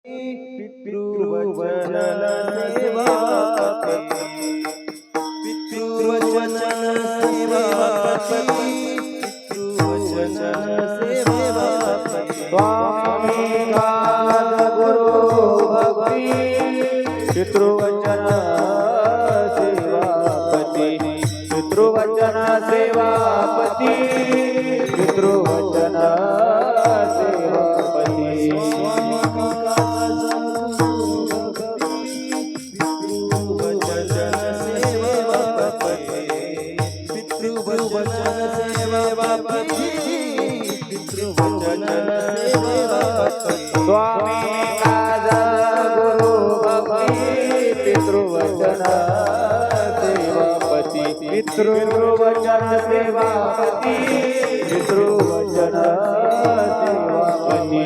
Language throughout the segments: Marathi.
पितृवचन सेवापती पितृवचन सेवापती पितृवचन सेवापती स्वामी काल गुरु भक्ती पितृवचन सेवापती पितृवचन सेवापती पितृवचन सेवापती स्वामी काज गुरु भक्ती पितृवचन सेवापती पितृवचन सेवापती पितृवचन सेवापती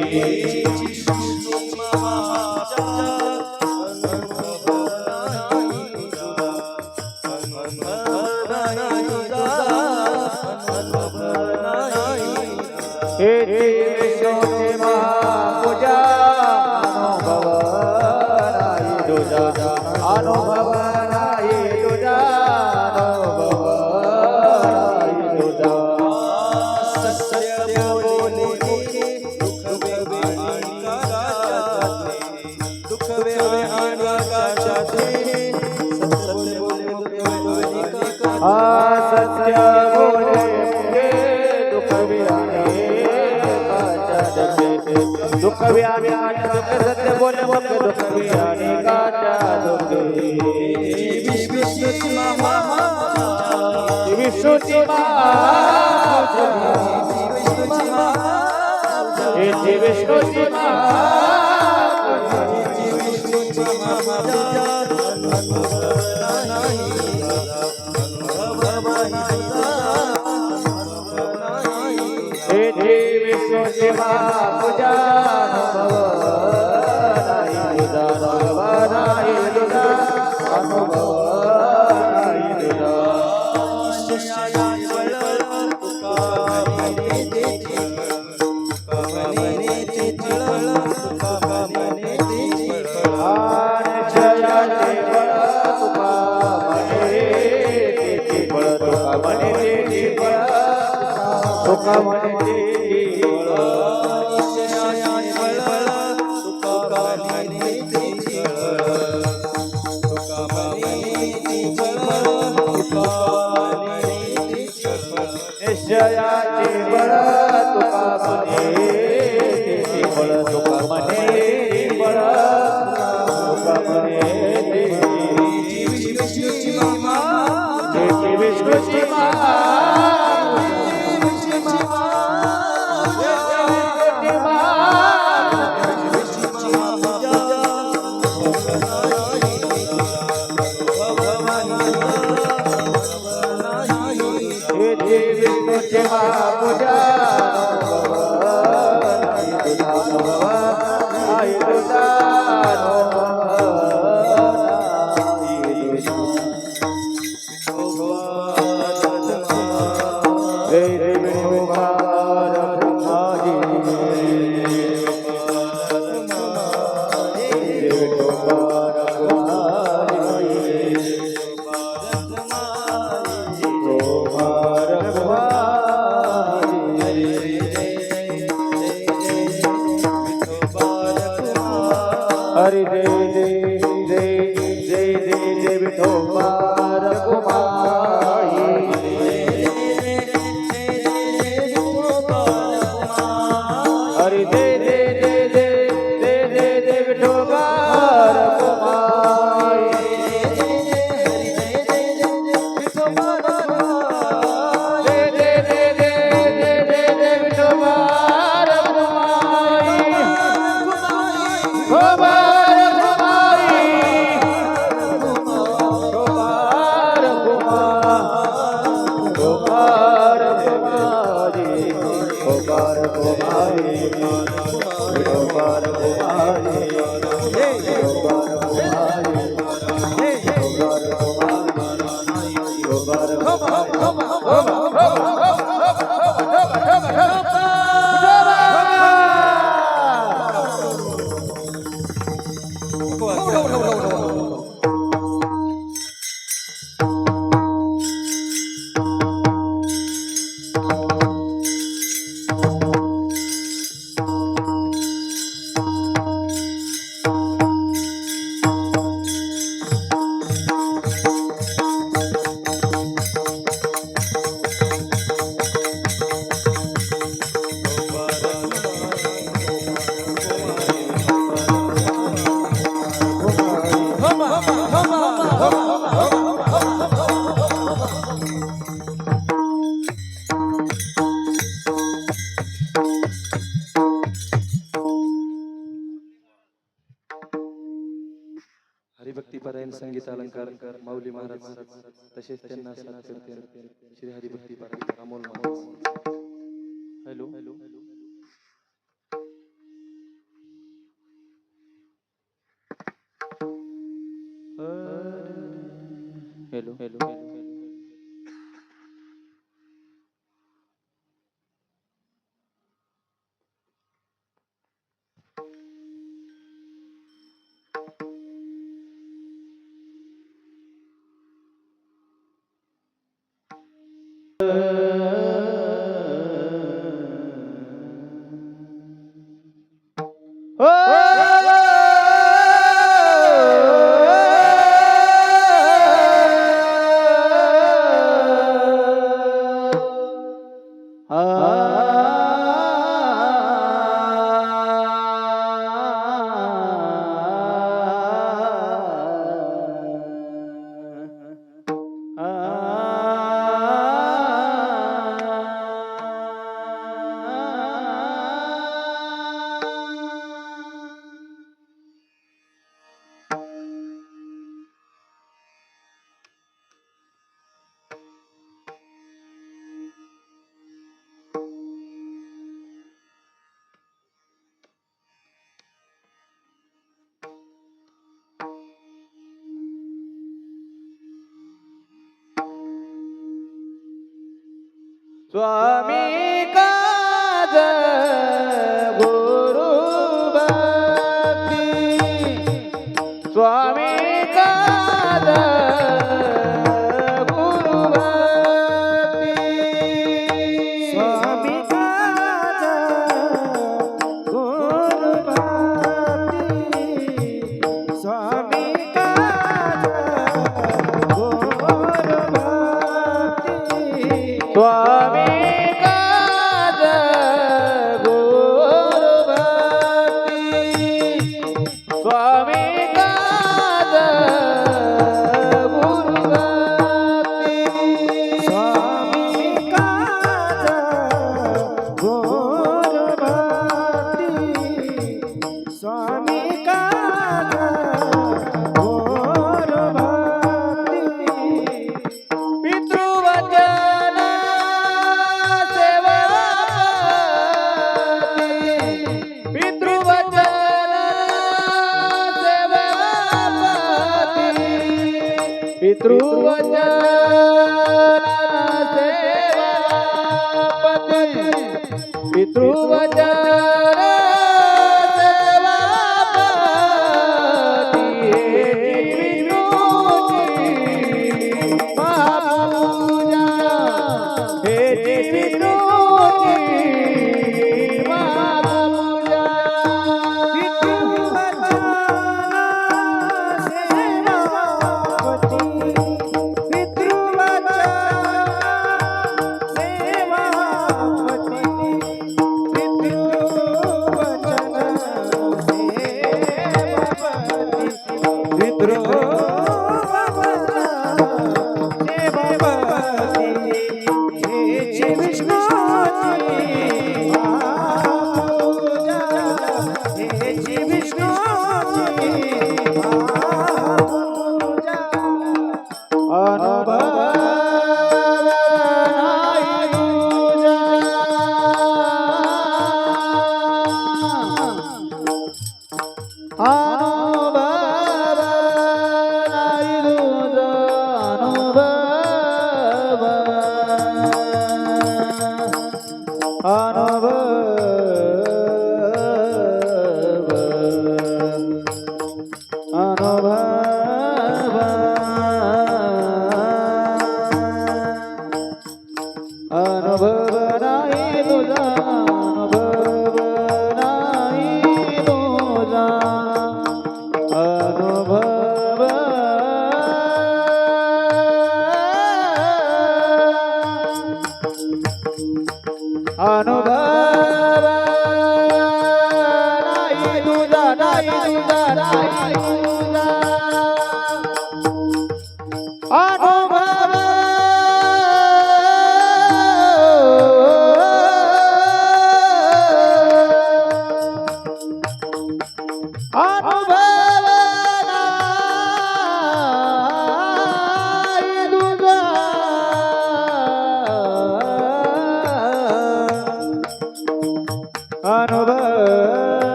हे विश्वची महापूजा अनुभवनाई तुझा अनुभवनाई तुझा अनुभवनाई तुझा सत्य बोले दुःख वेवे आणि दुःख वेवे आणि आकाशाचे सत्य बोले सत्य बोले दुःख वेवे दुःख व्याधी सत्य बोले दुःख व्याधी काचा दुःखे विश्वची विश्वची विश्वची विश्वची पूजा निश्चयाचे बळ तुका म्हणे बळ तुका म्हणे बळ तुका म्हणे विश्वची विश्वची पूजा हरि जय जय जय जय जय जय विठोबार कुमारी हरि जय जय जय जय जय जय जय विठोबार कुमारी जय जय जय जय जय जय जय विठोबार कुमारी हरिभक्तीपरायण संगीत अलंकार माऊली महाराज तसेच त्यांना साथ करते श्री हरिभक्तीपरायण Amol Maharaj. Hello hello hello hello hello स्वामी काज गुरु भक्ती स्वामी काज गुरु भक्ती स्वामी काज गुरु भक्ती स्वामी काज गुरु भक्ती स्वामी पितृवचन सेवापती पितृवचन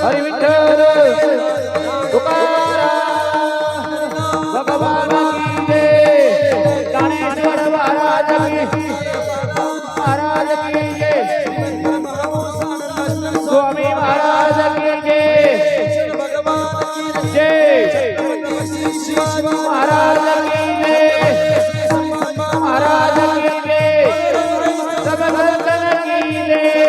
हरी विठ्ठल तुकाराम भगवान की जय ज्ञानेश्वर महाराज की जय स्वामी महाराज की जय जय महाराज की जय महाराज की जय सब भक्तन की जय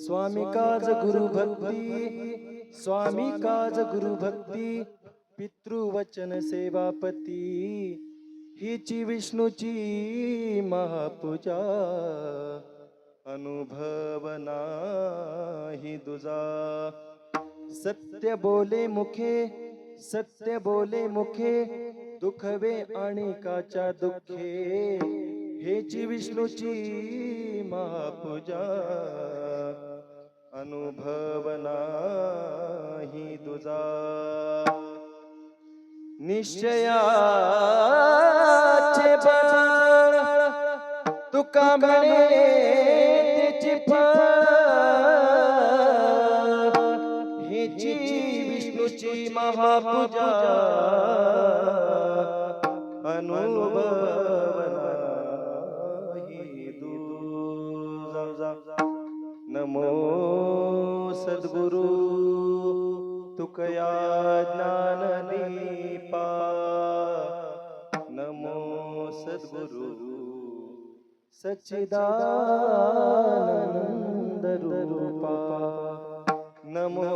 स्वामी काज गुरु भक्ती स्वामी काज गुरु भक्ती पितृवचन सेवापती हीची विष्णूची महापूजा अनुभव नाही दुजा सत्य बोले मुखे दुखवे आणि काच्या दुःखे हेची विष्णूची महापूजा अनुभव नाही तुझा निश्चयाचे बळ तुका म्हणे त्याची फळ हेची विष्णूची महापूजा अनुभव नमो सद्गुरु तुकया ज्ञान दीपा नमो सद्गुरु सच्चिदानंद रूपा नमो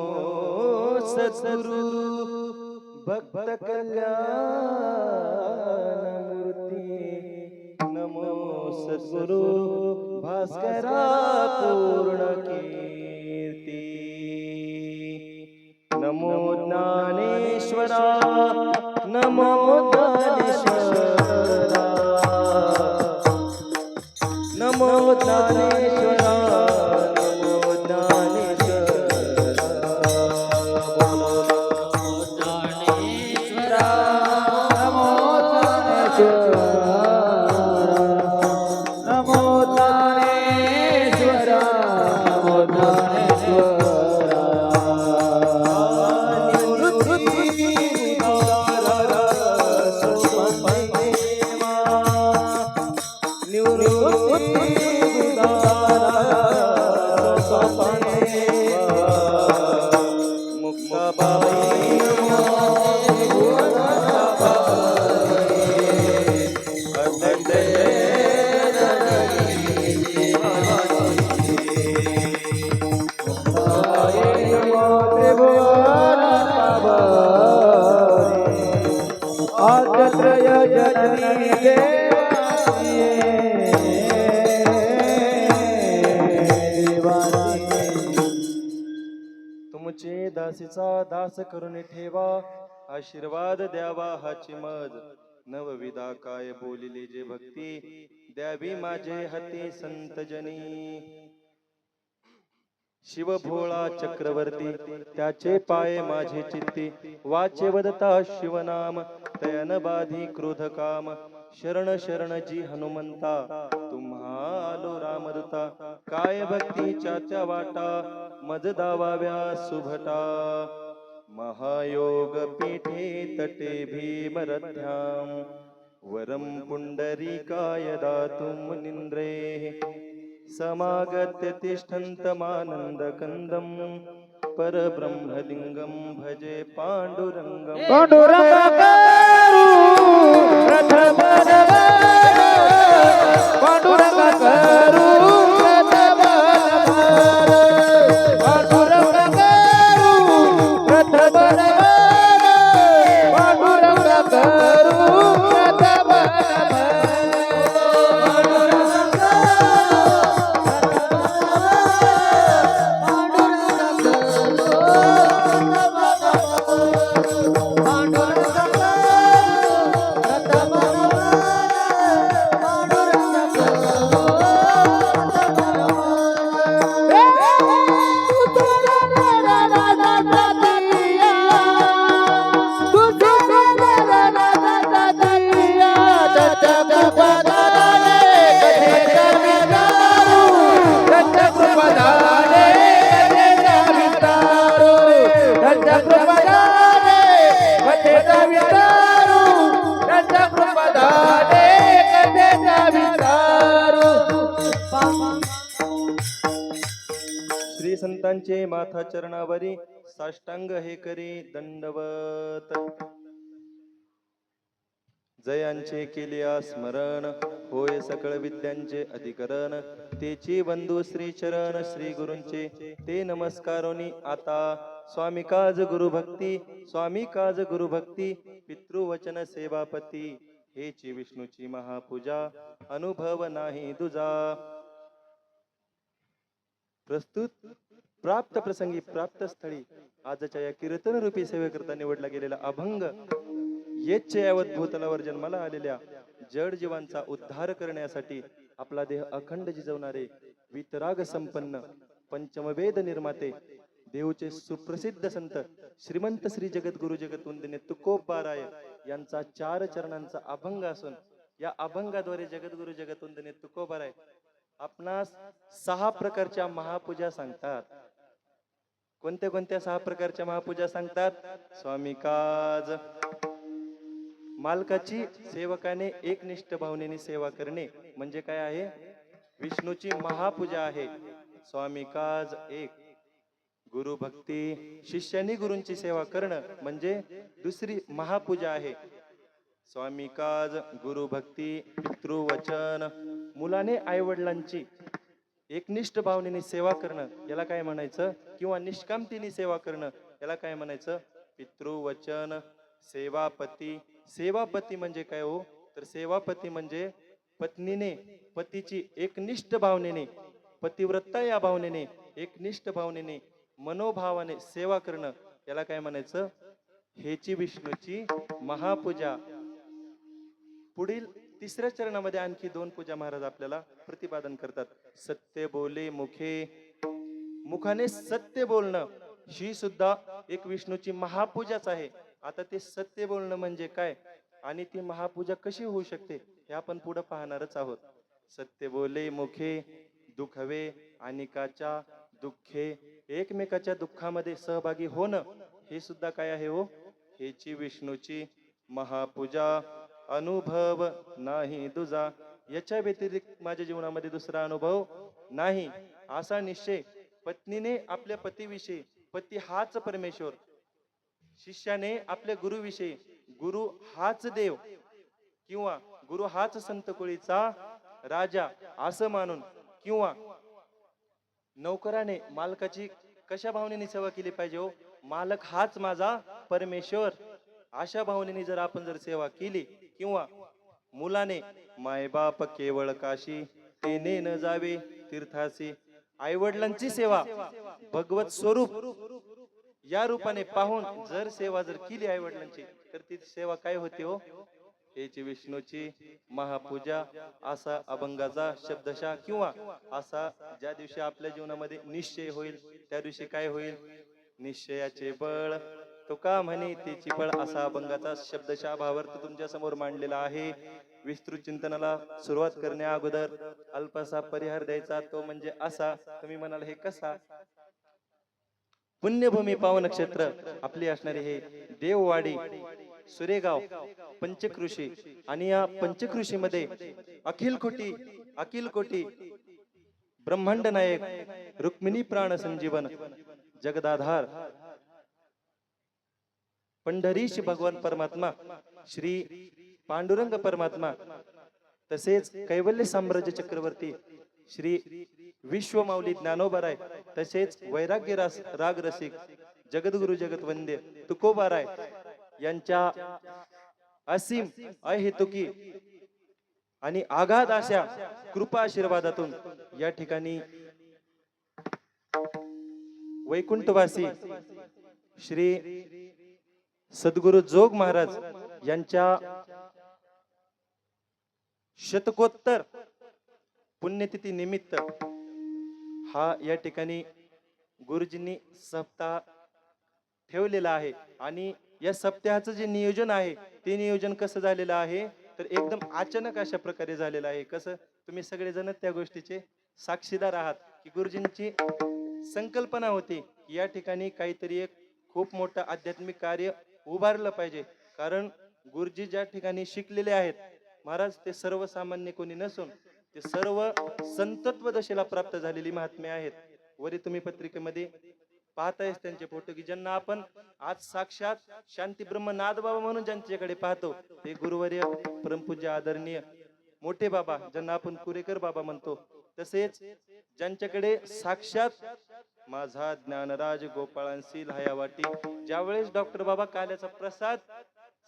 सद्गुरु भक्त कल्याण मूर्ती नमो सद्गुरु भास्करा पूर्ण कीर्ती नमो ज्ञानेश्वरा नमो ज्ञानेश्वरा नमो ज्ञानेश्वरा नमो ज्ञानेश्वरा बोलो ज्ञानेश्वरा नमो ज्ञानेश्वरा नमो ज्ञानेश्वरा नमो ज्ञानेश्वरा तुमचे दासीचा दास करून ठेवा आशीर्वाद द्यावा हाची मज नवविधा काय बोलिले जे भक्ती द्यावी माझे हाती संतजनी शिव भोळा चक्रवर्ती त्याचे पाय माझे चित्ती वाचे वदता शिवनाम तयन बाधी क्रोध काम शरण शरण जी हनुमंता तुम्हा आलो रामदूता काय भक्तीच्या त्या वाटा मज दावाव्या सुभटा महायोग पीठे तटे भीमरथ्याम वरम पुंडरीकाय दातुम निंद्रे समागत्य तिष्ठन्तमानन्द कंदम परब्रह्मलिंगम भजे पांडुरंगम पांडुरंग करू प्रथम पांडुरंग करू प्रथम पांडुरंग करू प्रथम पांडुरंग करू प्रथम श्री संतांचे माथा चरणावरी साष्टांग हे करी दंडवत जयांचे केले स्मरण होय सकळ विद्यांचे अधिकरण तेची बंधू श्री चरण श्री गुरूंचे ते नमस्कारोनी आता स्वामी काज गुरु भक्ती स्वामी काज गुरु भक्ती पितृवचन सेवापती हेची विष्णूची महापूजा अनुभव नाही दुजा प्रस्तुत प्राप्त प्रसंगी प्राप्त स्थळी आजच्या या कीर्तन रूपी सेवेकरता निवडला गेलेला अभंग येच्छयावत भूतलावर जन्माला आलेल्या जड जीवांचा उद्धार करण्यासाठी आपला देह अखंड जिजवणारे वितराग संपन्न पंचमवेद निर्माते देवचे सुप्रसिद्ध संत श्रीमंत श्री जगद्गुरु जगतवंदनीय तुकोबाराय यांचा 4 चरणांचा अभंग असून या अभंगाद्वारे जगद्गुरु जगतवंदनीय तुकोबाराय आपणास 6 प्रकारच्या महापूजा सांगतात. कोणत्या कोणत्या 6 प्रकारच्या महापूजा सांगतात? स्वामी काज मालकाची सेवकाने एकनिष्ठ भावनेने सेवा करणे म्हणजे काय आहे? विष्णूची महापूजा आहे. स्वामी काज 1. गुरु भक्ती शिष्यानी गुरूंची सेवा करणं म्हणजे दुसरी महापूजा आहे. स्वामी काज गुरु भक्ती पितृवचन मुलाने आई वडिलांची एकनिष्ठ भावनेने सेवा करणं याला काय म्हणायचं? किंवा निष्कामतेने सेवा करणं याला काय म्हणायचं? पितृवचन. सेवापती. सेवापती म्हणजे काय हो? तर सेवापती म्हणजे पत्नीने पतीची एकनिष्ठ भावनेने, पतिव्रता या भावनेने, एकनिष्ठ भावनेने, मनोभावाने सेवा करणं, याला काय म्हणायचं? हेची विष्णूची महापूजा. पुढील तिसऱ्या चरणामध्ये आणखी 2 पूजा महाराज आपल्याला प्रतिपादन करतात. सत्य बोले मुखे, मुखाने सत्य बोलणं ही सुद्धा एक विष्णूची महापूजाच आहे. आता ते सत्य बोलणं म्हणजे काय आणि ती महापूजा कशी होऊ शकते हे आपण पुढे पाहणारच आहोत. सत्य बोले मुखे, दुखवे अनेकाच्या दुःखे, एकमेकाच्या दुःखामध्ये सहभागी होणं हे सुद्धा काय आहे हो? हेची विष्णूची महापूजा. अनुभव नाही दुजा, याच्या व्यतिरिक्त माझ्या जीवनामध्ये दुसरा अनुभव नाही असा निश्चय पत्नीने आपल्या पतीविषयी, पती हाच परमेश्वर, शिष्याने आपल्या गुरुविषयी, गुरु हाच देव किंवा गुरु हाच संत कोळीचा राजा असं मानून, किंवा नौकराने मालकाची कशा भावनेने सेवा केली पाहिजे हो? मालक हाच माझा परमेश्वर, अशा भावनेने जर आपण जर सेवा केली, किंवा मुलाने मायबाप केवळ काशी, तेने न जावे तीर्थासी, आई वडिलांची सेवा भगवत स्वरूप या रूपाने पाहून जर सेवा जर केली आई वडिलांची, तर ती सेवा काय होते हो? हेची विष्णूची महापूजा. असा अभंगाचा शब्दशः, किंवा असा ज्या दिवशी आपल्या जीवनामध्ये निश्चय होईल त्या दिवशी काय होईल? निश्चयाचे बळ तुका म्हणे तेची फळ, असा अभंगाचा शब्दशः भावार्थ तुमच्या समोर मांडलेला आहे. विस्तृत चिंतनाला सुरुवात करण्या अगोदर अल्पसा परिहार द्यायचा, तो म्हणजे असा. तुम्ही म्हणाल हे कसा? पुण्यभूमी पावन नक्षत्र आपली असणारी हे देववाडी सुरेगाव पंचकृषी, आणि या पंचकृषीमध्ये अखिल कोटी ब्रह्मांड नायक रुक्मिणी प्राण संजीवन जगदाधार पंढरीश भगवान परमात्मा श्री पांडुरंग परमात्मा, तसेच कैवल्य साम्राज्य चक्रवर्ती श्री विश्वमाऊली ज्ञानोबाराय, तसेच वैराग्य राग रसिक जगद्गुरु जगत वंद्य तुकोबाराय यांच्या असीम अहेतुकी आणि आगाध अशा कृपा आशीर्वादातून या ठिकाणी वैकुंठवासी श्री सद्गुरु जोग महाराज यांच्या शतकोत्तर पुण्यतिथी निमित्त हा या ठिकाणी गुरुजींनी सप्ताह ठेवलेला आहे. आणि या सप्ताहाचं जे नियोजन आहे ते नियोजन कसं झालेलं आहे, तर एकदम अचानक अशा प्रकारे झालेलं आहे. कसं? तुम्ही सगळेजण त्या गोष्टीचे साक्षीदार आहात की गुरुजींची संकल्पना होती की या ठिकाणी काहीतरी एक खूप मोठं आध्यात्मिक कार्य उभारलं पाहिजे. कारण गुरुजी ज्या ठिकाणी शिकलेले आहेत महाराज, ते सर्वसामान्य कोणी नसून ते सर्व संतत्व दशेला प्राप्त झालेली महात्मे आहेत. वरी तुम्ही पत्रिकेमध्ये पाहतायच त्यांचे फोटो, की ज्यांना आपण आज साक्षात शांती ब्रह्म नादबाबा म्हणून ज्यांच्याकडे पाहतो, ते गुरुवर्य परमपूज्य आदरणीय मोठे बाबा, ज्यांना आपण कुरेकर बाबा म्हणतो. तसेच ज्यांच्याकडे साक्षात माझा ज्ञानराज गोपाळांशी लहायावाटी, ज्यावेळेस डॉक्टर बाबा काल्याचा प्रसाद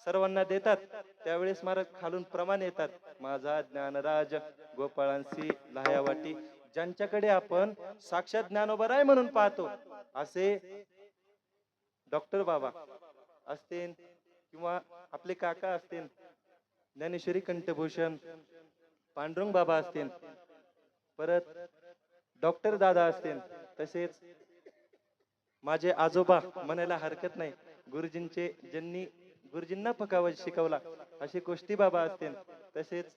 सर्वांना देतात त्यावेळेस महाराज खालून प्रमाण येतात, माझा ज्ञानराज गोपाळांशी लहायावाटी, ज्यांच्याकडे आपण साक्षात ज्ञानोबराय म्हणून पाहतो, असे डॉक्टर बाबा असतील किंवा आपले काका असतील ज्ञानेश्वरी कंठभूषण पांडुरंग बाबा असतील, परत डॉक्टर दादा असतील, तसेच माझे आजोबा म्हणायला हरकत नाही, गुरुजींचे ज्यांनी गुरुजींना फकावत शिकवला असे गोष्टी बाबा असतील, तसेच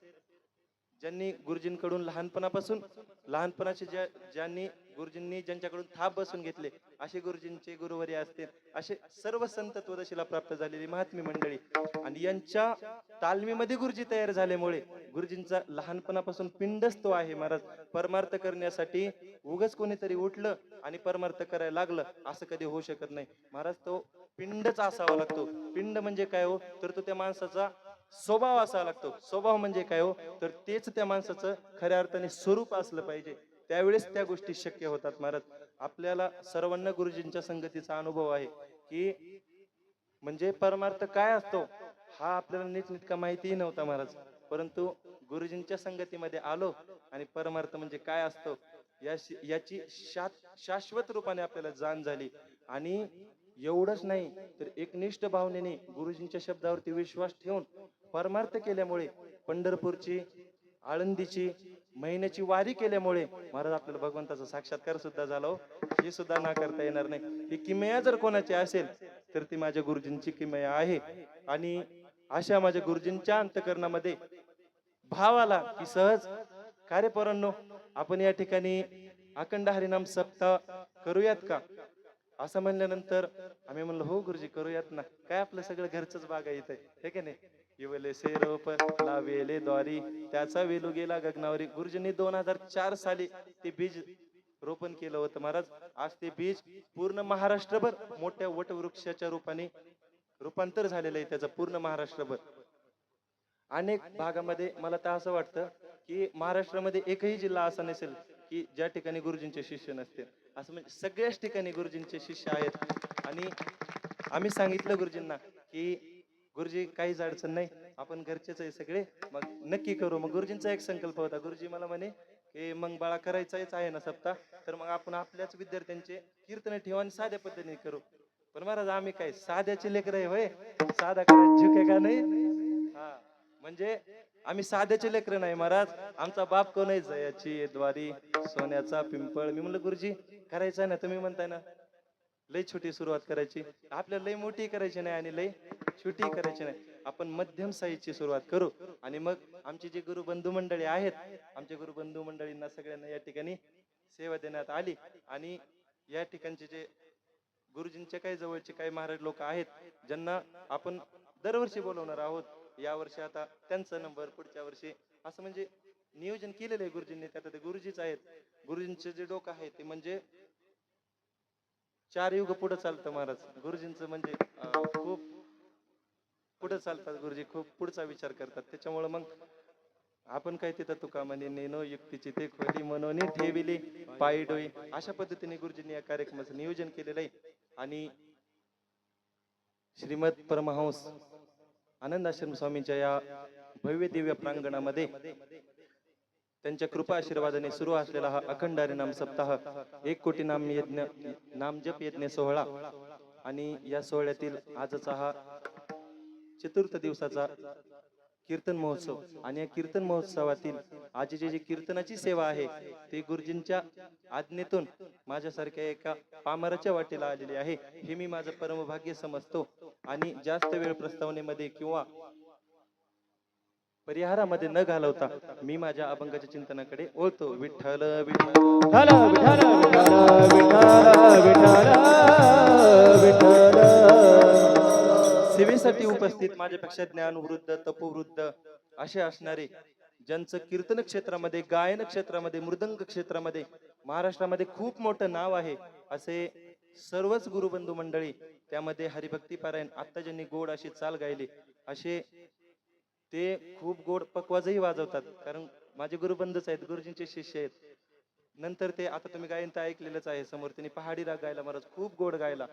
ज्यांनी गुरुजींकडून लहानपणाचे ज्यांनी गुरुजींनी ज्यांच्याकडून थाप बसून घेतले असे गुरुजींचे गुरुवर्य असतील, असे सर्व संत त्वदशीला प्राप्त झालेली महात्मी मंडळी. आणि यांच्या तालमीमध्ये गुरुजी तयार झाल्यामुळे गुरुजींचा लहानपणापासून पिंडच तो आहे महाराज. परमार्थ करण्यासाठी उगच कोणीतरी उठलं आणि परमार्थ करायला लागलं असं कधी होऊ शकत नाही महाराज. तो पिंडच असावा लागतो. पिंड म्हणजे काय हो, तर तो त्या माणसाचा स्वभाव असावा लागतो. स्वभाव म्हणजे काय हो, तर तेच त्या माणसाचं खऱ्या अर्थाने स्वरूप असलं पाहिजे, त्यावेळेस त्या गोष्टी शक्य होतात महाराज. आपल्याला सर्वांना गुरुजींच्या संगतीचा अनुभव आहे की म्हणजे परमार्थ काय असतो हा आपल्याला नीटनेटका माहितीही नव्हता महाराज, परंतु गुरुजींच्या संगतीमध्ये आलो आणि परमार्थ म्हणजे काय असतो याची शाश्वत रूपाने आपल्याला जाण झाली. आणि एवढंच नाही तर एकनिष्ठ भावनेने गुरुजींच्या शब्दावरती विश्वास ठेवून परमार्थ केल्यामुळे, पंढरपूरची, आळंदीची, महिन्याची वारी केल्यामुळे महाराज आपल्याला भगवंताचा साक्षात्कार सुद्धा झाला हो. हे सुद्धा नाकारता येणार नाही. ही किमया जर कोणाची असेल तर ती माझ्या गुरुजींची किमया आहे. आणि अशा माझ्या गुरुजींच्या अंतकरणामध्ये भाव आला की सहज कार्य पोरांनो, आपण या ठिकाणी अखंड हरिनाम सप्ताह करूयात का, असं म्हणल्यानंतर आम्ही म्हणलो हो गुरुजी करूयात ना, काय आपलं सगळं घरचंच बागायत आहे हे की नाही. इवले से रोप लावेले द्वारी, त्याचा वेलू गेला गगनावरी. गुरुजींनी 2004 साली ते बीज रोपण केलं होतं महाराज. आज ते बीज पूर्ण महाराष्ट्रभर मोठ्या वटवृक्षाच्या रूपाने रूपांतर झालेलं आहे त्याचं पूर्ण महाराष्ट्रभर. अनेक भागामध्ये मला तर असं वाटतं की महाराष्ट्रामध्ये एकही जिल्हा असा नसेल की ज्या ठिकाणी गुरुजींचे शिष्य नसतील. असं म्हणजे सगळ्याच ठिकाणी गुरुजींचे शिष्य आहेत. आणि आम्ही सांगितलं गुरुजींना की गुरुजी काहीच अडचण नाही, आपण घरचेच आहे सगळे, मग नक्की करू. मग गुरुजींचा एक संकल्प होता. गुरुजी मला म्हणे की मग बाळा करायचाच आहे ना सप्ताह, तर मग आपण आपल्याच विद्यार्थ्यांचे कीर्तन ठेवू आणि साध्या पद्धतीने करू. पण महाराज आम्ही काय साध्याचे लेकर आहे होय, साधा करायला झुके का नाही. हा म्हणजे आम्ही साध्याचे लेकर नाही महाराज. आमचा बाप कोण आहे, जयाची द्वारी सोन्याचा पिंपळ. मी म्हणलं गुरुजी करायचं ना, तुम्ही म्हणताय ना लय छोटी सुरुवात करायची, आपल्याला लय मोठी करायची नाही आणि लय छोटी करायची नाही, आपण मध्यम साईजची सुरुवात करू. आणि मग आमची जी गुरुबंधू मंडळी आहेत, आमच्या गुरुबंधू मंडळींना सगळ्यांना या ठिकाणी सेवा देण्यात आली. आणि या ठिकाणचे जे गुरुजींच्या काही जवळचे काही महाराज लोक आहेत ज्यांना आपण दरवर्षी बोलवणार आहोत, या वर्षी आता त्यांचा नंबर, पुढच्या वर्षी, असं म्हणजे नियोजन केलेलं आहे गुरुजींनी. त्यात ते गुरुजीच आहेत. गुरुजींचे जे डोकं आहे ते म्हणजे 4 युग पुढे चालतं महाराज. गुरुजींचं म्हणजे खूप पुढे चालतात गुरुजी, खूप पुढचा विचार करतात. त्याच्यामुळे मग आपण काय तिथं तुका म्हणे नेनो युक्तीची ते खोली म्हणून ठेविली पायी डोई, अशा पद्धतीने गुरुजींनी या कार्यक्रमाचं नियोजन केलेलं आहे. आणि श्रीमद परमहंस आनंद आश्रम स्वामींच्या या भव्य दिव्य प्रांगणामध्ये त्यांच्या कृपा आशीर्वादाने सुरू असलेला हा अखंड हरिनाम सप्ताह, 1 कोटी नाम यज्ञ नामजप यज्ञ सोहळा. आणि या सोहळ्यातील आजचा हा चतुर्थ दिवसाचा कीर्तन महोत्सव. आणि या कीर्तन महोत्सवातील आजची जी कीर्तनाची सेवा आहे ती गुरुजींच्या आज्ञेतून माझ्यासारख्या एका पामराच्या वाटेला आलेली आहे, हे मी माझं परमभाग्य समजतो. आणि जास्त वेळ प्रस्तावनेमध्ये किंवा परिहारामध्ये न घालवता मी माझ्या अभंगाच्या चिंतनाकडे वळतो. विठ्ठल विठ्ठल विठ्ठल विठ्ठल विठ्ठल विठ्ठल. सेवेसाठी उपस्थित माझ्यापेक्षा ज्ञानवृद्ध तपोवृद्ध असे असणारे, ज्यांचं कीर्तन क्षेत्रामध्ये, गायन क्षेत्रामध्ये, मृदंग क्षेत्रामध्ये महाराष्ट्रामध्ये खूप मोठं नाव आहे, असे सर्वच गुरुबंधू मंडळी, त्यामध्ये हरिभक्ती पारायण आता ज्यांनी गोड अशी चाल गायली असे ते खूप गोड पकवाजही वाजवतात. कारण माझे गुरुबंधूच आहेत, गुरुजींचे शिष्य आहेत. नंतर ते आता तुम्ही गायन तर ऐकलेलंच आहे, समोर त्यांनी पहाडी राग गायला महाराज, खूप गोड गायला,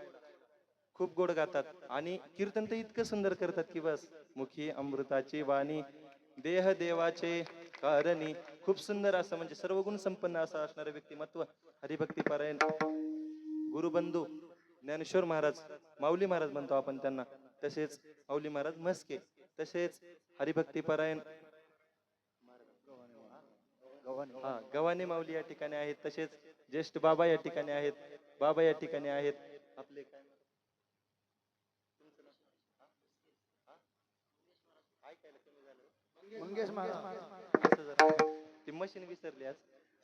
खूप गोड गातात. आणि कीर्तन तर इतकं सुंदर करतात की बस, मुखी अमृताची वाणी देह देवाचे कारणी. खूप सुंदर असं म्हणजे सर्व गुण संपन्न असं असणारं व्यक्तिमत्व हरिभक्ती पारायण गुरुबंधू ज्ञानेश्वर महाराज, माऊली महाराज म्हणतो आपण त्यांना, तसेच माऊली महाराज म्हस्के, तसेच हरिभक्ती पारायण गव्हाणे माऊली या ठिकाणी आहेत. तसेच ज्येष्ठ बाबा या ठिकाणी आहेत, बाबा या ठिकाणी आहेत. आपले काय मंगेश महाराज, ती मशीन विसरली आज.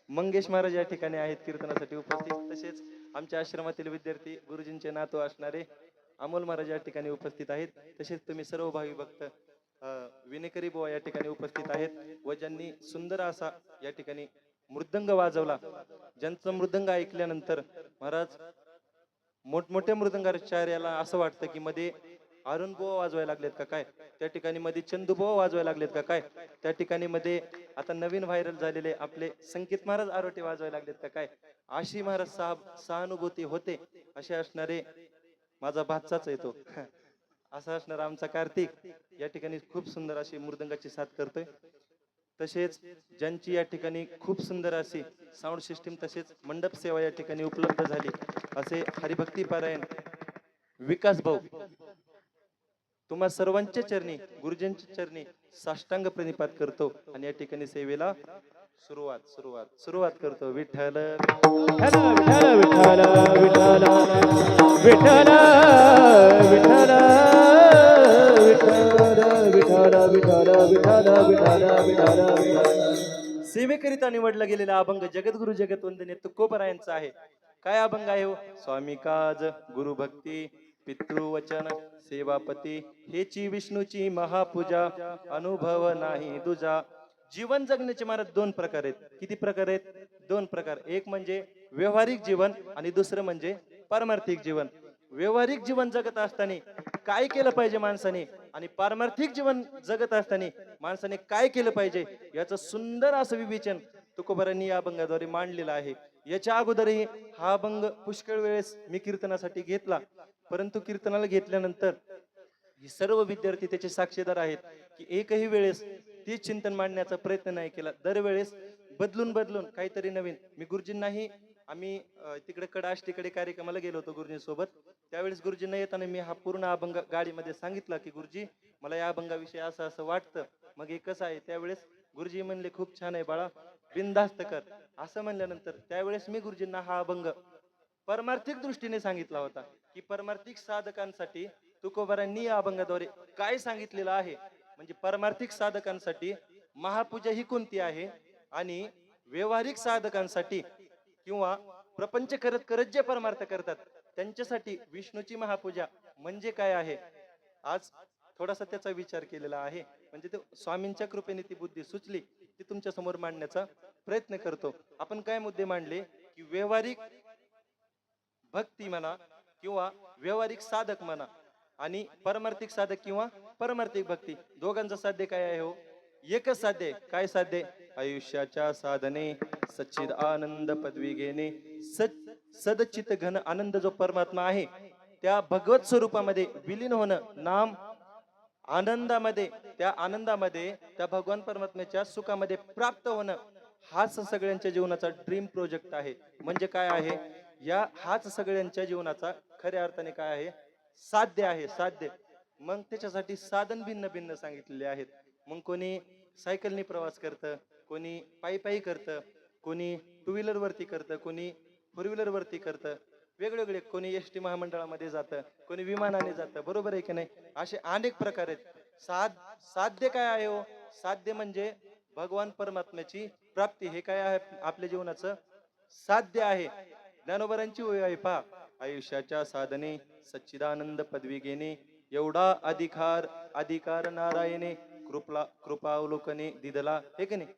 मंगेश महाराज या ठिकाणी आहेत कीर्तनासाठी उपस्थित. तसेच आमच्या आश्रमातील विद्यार्थी गुरुजींचे नातू असणारे अमोल महाराज या ठिकाणी उपस्थित आहेत. तसेच तुम्ही सर्व भावी भक्त विनेकरी बुवा या ठिकाणी उपस्थित आहेत. व ज्यांनी सुंदर असा या ठिकाणी मृदंग वाजवला, ज्यांचं मृदंग ऐकल्यानंतर महाराज मोठमोठ्या मृदंगाचार्याला असं वाटतं की मध्ये अरुण बुवा वाजवायला लागलेत का काय, त्या ठिकाणी मध्ये चंदू बुवा वाजवायला लागलेत का काय, त्या ठिकाणी मध्ये आता नवीन व्हायरल झालेले आपले संकेत महाराज आरोटे वाजवायला लागलेत का काय, अशी महाराज सहानुभूती होते. असे असणारे माझा भाचाच येतो असा असणारा आमचा कार्तिक या ठिकाणी खूप सुंदर अशी मृदंगाची साथ करतोय. तसेच ज्यांची या ठिकाणी खूप सुंदर अशी साऊंड सिस्टीम तसेच मंडप सेवा या ठिकाणी उपलब्ध झाली असे हरिभक्ती पारायण विकास भाऊ तुम्हा सर्वांच्या चरणी गुरुजींच्या चरणी साष्टांग प्रणिपात करतो आणि या ठिकाणी सेवेला सुरुवात करतो. विठ्ठल विठ्ठल विठ्ठल विठ्ठल विठ्ठल विठ्ठल विठ्ठल विठ्ठल विठ्ठल विठ्ठल विठ्ठल सेवेकरिता निवडला गेलेला अभंग जगद्गुरु जगतवंदने तुकोबरायांचा आहे. काय अभंग आहे हो? स्वामी काज गुरुभक्ती पितृवचन सेवापती हेची विष्णूची महापूजा अनुभव नाही दुजा. जीवन जगण्याचे महाराज दोन प्रकार आहेत. किती प्रकार आहेत? दोन प्रकार. एक म्हणजे व्यवहारिक जीवन आणि दुसरं म्हणजे पारमार्थिक जीवन. व्यवहारिक जीवन जगत असताना काय केलं पाहिजे माणसाने आणि पारमार्थिक जीवन जगत असताना माणसाने काय केलं पाहिजे याचं सुंदर असं विवेचन तुकोबारांनी या अभंगाद्वारे मांडलेलं आहे. याच्या अगोदरही हा अभंग पुष्कळ वेळेस मी कीर्तनासाठी घेतला, परंतु कीर्तनाला घेतल्यानंतर ही सर्व विद्यार्थी त्याचे साक्षीदार आहेत की एकही वेळेस ते चिंतन मांडण्याचा प्रयत्न नाही केला. दरवेळेस बदलून काहीतरी नवीन. मी गुरुजींनाही आम्ही तिकडे कडाष्टीकडे कार्यक्रमाला गेलो होतो गुरुजींसोबत. त्यावेळेस गुरुजींना येताना मी हा पूर्ण अभंग गाडीमध्ये सांगितला की गुरुजी मला या अभंगाविषयी असं असं वाटतं, मग हे कसं आहे. त्यावेळेस गुरुजी म्हणले खूप छान आहे बाळा, बिनधास्त कर. असं म्हणल्यानंतर त्यावेळेस मी गुरुजींना हा अभंग परमार्थिक दृष्टीने सांगितला होता की परमार्थिक साधकांसाठी तुकोबारांनी या अभंगाद्वारे काय सांगितलेलं आहे. म्हणजे परमार्थिक साधकांसाठी महापूजा ही कोणती आहे आणि व्यवहारिक साधकांसाठी किंवा प्रपंच करत करत जे परमार्थ करतात त्यांच्यासाठी विष्णूची महापूजा म्हणजे काय आहे. आज थोडासा त्याचा विचार केलेला आहे. म्हणजे ते स्वामींच्या कृपेने ती बुद्धी सुचली ती तुमच्या समोर मांडण्याचा प्रयत्न करतो. आपण काय मुद्दे मांडले की व्यवहारिक भक्ती म्हणा किंवा व्यवहारिक साधक म्हणा आणि परमार्थिक साधक किंवा परमार्थिक भक्ती दोघांचं साध्य काय आहे हो? एकच साध्य आहे. काय साध्य? आयुष्याच्या साधने सच्चिद आनंद पदवी घेणे. सदचित घन आनंद जो परमात्मा आहे त्या भगवत स्वरूपामध्ये विलीन होणं. नाम आनंदामध्ये त्या आनंदामध्ये त्या भगवान परमात्म्याच्या सुखामध्ये प्राप्त होणं हाच सगळ्यांच्या जीवनाचा ड्रीम प्रोजेक्ट आहे. म्हणजे काय आहे? हाच सगळ्यांच्या जीवनाचा खऱ्या अर्थाने काय आहे? साध्य आहे. साध्य. मग त्याच्यासाठी साधन भिन्न भिन्न सांगितलेले आहेत. मग कोणी सायकलनी प्रवास करतं, कोणी पायी पायी करतं, कोणी टू व्हीलर वरती करतं, कोणी फोर व्हीलर वरती करतं, वेगवेगळे. कोणी एसटी महामंडळामध्ये जातं, कोणी विमानाने जातं. बरोबर आहे की नाही? असे अनेक प्रकार आहेत. साध्य काय आहे हो? साध्य म्हणजे भगवान परमात्म्याची प्राप्ती. हे काय आहे? आपल्या जीवनाचं साध्य आहे. ज्ञानोबरांची ओळ आहे पहा. आयुष्याच्या साधने सच्चिदानंद पदवी घेणे एवढा अधिकार नारायणे कृपा अवलोकने दिदला. हे की नाही?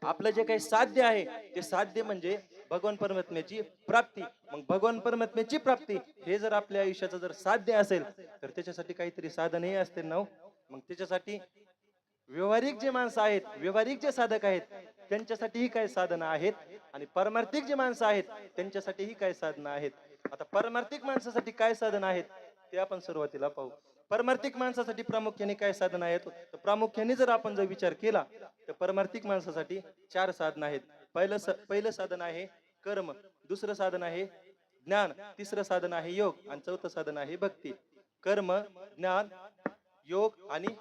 आपलं जे काही साध्य आहे ते साध्य म्हणजे भगवान परमात्म्याची प्राप्ती. मग भगवान परमात्म्याची प्राप्ती हे जर आपल्या आयुष्याचं जर साध्य असेल तर त्याच्यासाठी काहीतरी साधनही असते ना. मग त्याच्यासाठी व्यवहारिक जे माणसं आहेत, व्यवहारिक जे साधक आहेत त्यांच्यासाठीही काय साधनं आहेत आणि परमार्थिक जे माणसं आहेत त्यांच्यासाठीही काय साधनं आहेत. आता परमार्थिक माणसासाठी काय साधन आहेत ते आपण सुरुवातीला पाहू. परमार्थिक माणसासाठी प्रामुख्याने काय साधन आहेत? तर प्रामुख्याने जर आपण जर विचार केला तर परमार्थिक माणसासाठी चार साधन आहेत. पहिलं साधन आहे कर्म, दुसरं साधन आहे ज्ञान, तिसरं साधन आहे योग आणि चौथं साधन आहे भक्ती. कर्म, ज्ञान, योग आणि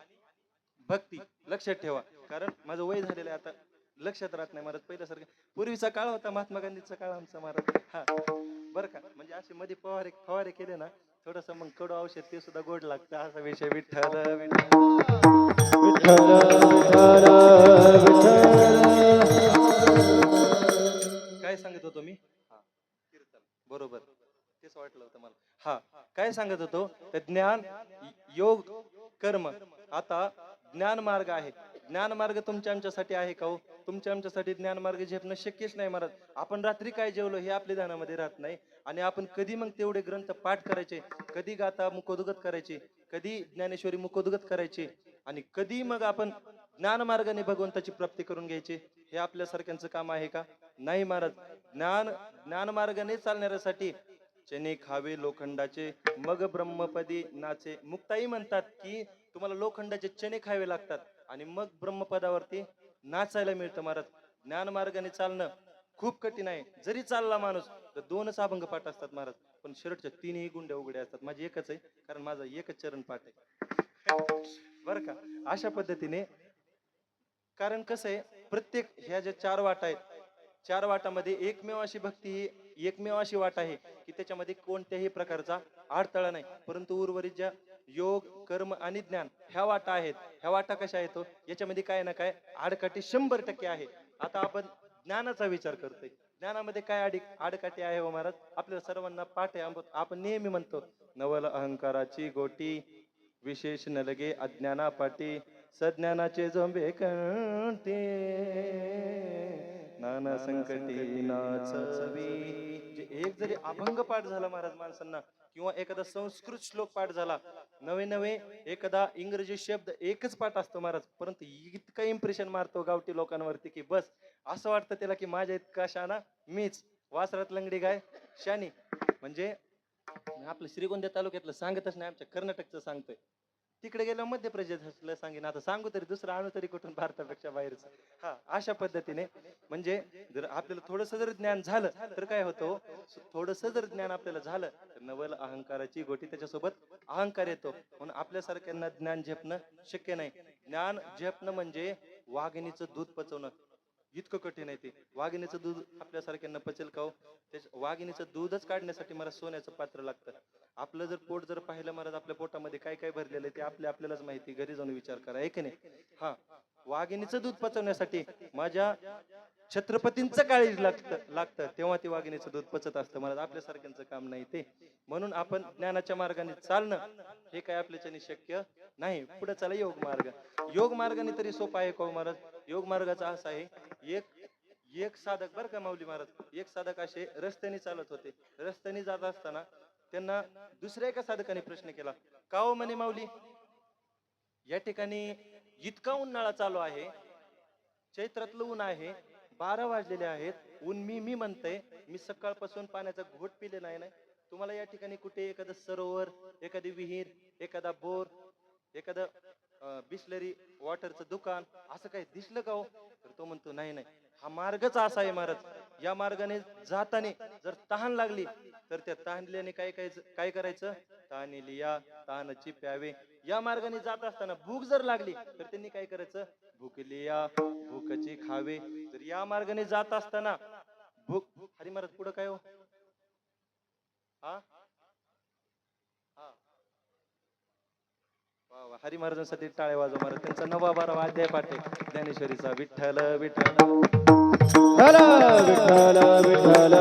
भक्ती. लक्षात ठेवा, कारण माझं वय झालेलं आहे आता, लक्षात राहत नाही महाराज. पहिल्यासारखं पूर्वीचा काळ होता, महात्मा गांधीचा काळ आमचा महाराज. हा बरं का? म्हणजे असे मध्ये फवारे केले ना थोडस मग कडू औषध ते सुद्धा गोड लागतं. असा विषय. विठ्ठल काय सांगत होतो मी? हा कीर्तन. बरोबर, तेच वाटलं होतं मला. हा काय सांगत होतो? तर ज्ञान, योग, कर्म. आता ज्ञान मार्ग आहे. ज्ञान मार्ग तुमच्या आमच्यासाठी आहे का हो? तुमच्या आमच्यासाठी ज्ञान मार्ग झेपणं शक्यच नाही महाराज. आपण रात्री काय जेवलो हे आपल्या ध्यानामध्ये राहत नाही आणि आपण कधी मग तेवढे ग्रंथ पाठ करायचे, कधी गाथा मुखोद्गत करायचे, कधी ज्ञानेश्वरी मुखोद्गत करायचे आणि कधी मग आपण ज्ञान मार्गाने भगवंताची प्राप्ती करून घ्यायची. हे आपल्यासारख्यांचं काम आहे का? नाही महाराज. ज्ञान मार्गाने चालणाऱ्यासाठी चणे खावे लोखंडाचे मग ब्रह्मपदी नाचे. मुक्ताई म्हणतात की तुम्हाला लोखंडाचे चणे खावे लागतात आणि मग ब्रह्मपदावरती नाचायला मिळतं महाराज. ज्ञान मार्गाने चालणं खूप कठीण आहे. जरी चालला माणूस तर 2च अभंग पाठ असतात महाराज, पण शेवटच्या 3ही गुंड्या उघड्या असतात. माझी एकच आहे, कारण माझा एकच चरण पाठ आहे. बर का. अशा पद्धतीने, कारण कसं आहे, प्रत्येक ह्या ज्या 4 वाटा आहेत, 4 वाटामध्ये एकमेव अशी भक्ती ही एकमेव अशी वाट आहे की त्याच्यामध्ये कोणत्याही प्रकारचा अडथळा नाही. परंतु उर्वरित ज्या योग, कर्म आणि ज्ञान ह्या वाटा आहेत, ह्या वाटा कशा आहेत हो, याच्यामध्ये काय ना काय आडकाठी 100% आहे. आता आपण ज्ञानाचा विचार करतोय, ज्ञानामध्ये काय आडकाठी आहे हो महाराज? आपल्याला सर्वांना पाठ आहे. आपण नेहमी म्हणतो, नवल अहंकाराची गोटी, विशेष न लगे अज्ञाना पाटी, सज्ञानाचे जोंबे कंटे, नाना संकटी नाचवी. जे एक जरी अभंग पाठ झाला महाराज माणसांना, किंवा एखादा संस्कृत श्लोक पाठ झाला, नवे नवे एखादा इंग्रजी शब्द एकच पाठ असतो महाराज, परंतु इतकं इम्प्रेशन मारतो गावठी लोकांवरती की बस असं वाटतं त्याला की माझ्या इतका शाना मीच, वासरात लंगडी गाय शानी. म्हणजे आपलं श्रीगोंदा तालुक्यातलं सांगतच नाही, आमच्या कर्नाटकचं सांगतोय. तिकडे गेलं मध्य प्रदेशला सांगेन, आता सांगू तरी दुसरं आणू तरी कुठून भारतापेक्षा बाहेरच. हा, अशा पद्धतीने म्हणजे जर आपल्याला थोडस जर ज्ञान झालं तर काय होतं, थोडस जर ज्ञान आपल्याला झालं तर नवल अहंकाराची गोटी, त्याच्यासोबत अहंकार येतो. म्हणून आपल्यासारख्यांना ज्ञान झेपणं शक्य नाही. ज्ञान झेपणं म्हणजे वाघिणीचं दूध पचवणं इतकं कठीण आहे ते. वाघिणीचं दूध आपल्यासारख्यांना पचेल का हो? वाघिणीचं दूधच काढण्यासाठी मला सोन्याचं पात्र लागतं. आपलं जर पोट जर पाहिलं महाराज, आपल्या पोटामध्ये काय काय भरलेलं आहे ते आपल्यालाच माहिती. घरी जाऊन विचार करा, आहे की नाही? हा, वाघिणीचं दूध पचवण्यासाठी माझ्या छत्रपतींचं काळीज लागतं तेव्हा ते वाघिणीचं दूध पचत असतं महाराज. आपल्यासारख्यांचं काम नाही ते. म्हणून आपण ज्ञानाच्या मार्गाने चालणं हे काय आपल्याच्याने शक्य नाही. पुढे चला योग मार्ग. योग मार्गाने तरी सोपा आहे का महाराज? योग मार्गाचा असा आहे, एक साधक बर का माऊली महाराज, एक साधक असे रस्त्याने चालत होते. रस्त्याने जात असताना त्यांना दुसऱ्या एका साधकाने प्रश्न केला, का हो म्हणे माऊली, या ठिकाणी इतका उन्हाळा चालू आहे, चैत्रातलं ऊन आहे, 12 वाजलेले आहेत, ऊन मी म्हणतंय, मी सकाळपासून पाण्याचा घोट पिले नाही. तुम्हाला या ठिकाणी कुठे एखादं सरोवर, एखादी विहीर, एखादा बोर, एखादं बिस्लरी वॉटरचं दुकान असं काही दिसलं का हो? तर तो म्हणतो नाही, हा मार्गच असा आहे महाराज. या मार्गाने जाताना जर तहान लागली तर त्या तहानल्याने काय करायचं, तहानेली या तहानची प्यावे. या मार्गाने जात असताना भूक जर लागली तर त्यांनी काय करायचं, भूकली या भूकची खावे. तर या मार्गाने जात असताना भूक, हरी महाराज पुढं काय हो? हा, हरी महाराजांसाठी टाळे वाजव महाराज. त्यांचा 9वा-12वा अध्याय पाठ आहे ज्ञानेश्वरीचा. विठ्ठल विठ्ठल विठ्ठल विठ्ठल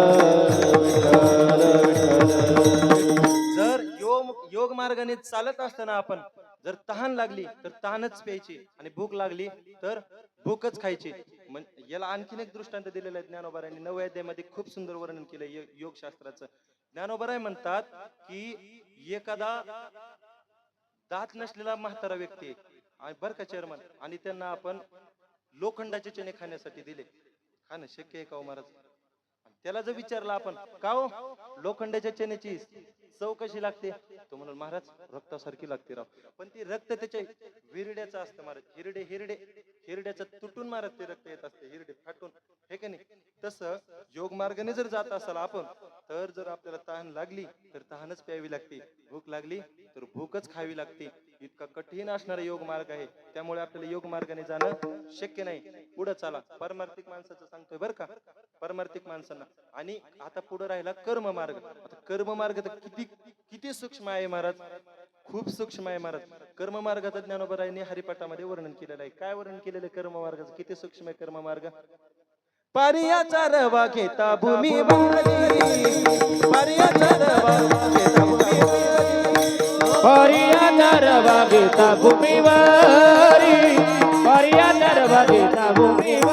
जर योग मार्गाने चालत असताना आपण जर तहान लागली तर तहानच प्यायची, आणि भूक लागली तर भूकच खायची. याला आणखीन एक दृष्टांत दिलेला आहे ज्ञानोबारायांनी. 9व्या अध्यायामध्ये खूप सुंदर वर्णन केलंय योग शास्त्राचं. ज्ञानोबाराय म्हणतात की एखादा दात नसलेला म्हातारा व्यक्ती बरं का चेअरमन, आणि त्यांना आपण लोखंडाचे चणे खाण्यासाठी दिले. खाणं शक्य आहे का हो महाराज? त्याला जर विचारलं आपण, का हो लोखंडाच्या चण्याची चव कशी लागते, तो म्हणून महाराज रक्तासारखी लागते राव. पण ती रक्त त्याच्या हिरड्याचं असतं महाराज. हिरड्याचं तुटून महाराज ते रक्त येत असते, हिरडे फाटून, हे का नाही? तसं योग मार्गाने जर जात असाल आपण, तर जर आपल्याला तहान लागली तर तहानच प्यावी लागते, भूक लागली तर भूकच खावी लागते. इतका कठीण असणारा योग मार्ग आहे. त्यामुळे आपल्याला योग मार्गाने जाणं शक्य नाही. पुढे चला, परमार्थिक माणसाचं सांगतोय बरं का, परमार्थिक माणसांना. आणि आता पुढे राहिला कर्म मार्ग. आता कर्म मार्ग तर किती सूक्ष्म आहे महाराज, खूप सूक्ष्म आहे महाराज. कर्म मार्गाचं ज्ञानोबारायांनी हरिपाठामध्ये वर्णन केलेलं आहे. काय वर्णन केलेलं आहे कर्म मार्गाचं, किती सूक्ष्म आहे कर्म मार्ग. पारियाचा रवा घेता भूमी पारियाचा रवा घेता भूमीवारी, पारियाचा रवा घेता भूमीवारी,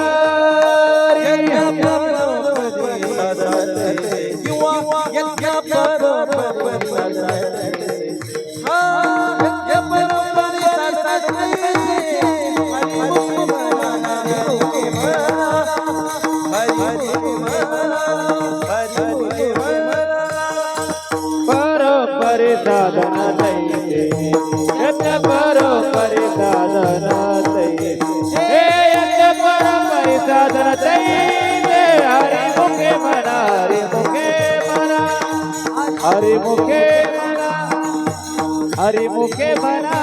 परोपरी साधना तैसे, यज्ञ परोपरी साधना तैसे, हे यज्ञ साधन तैसे हरी मुखे म्हणा हरी मुखे म्हणा हरी मुखे म्हणा हरी मुखे म्हणा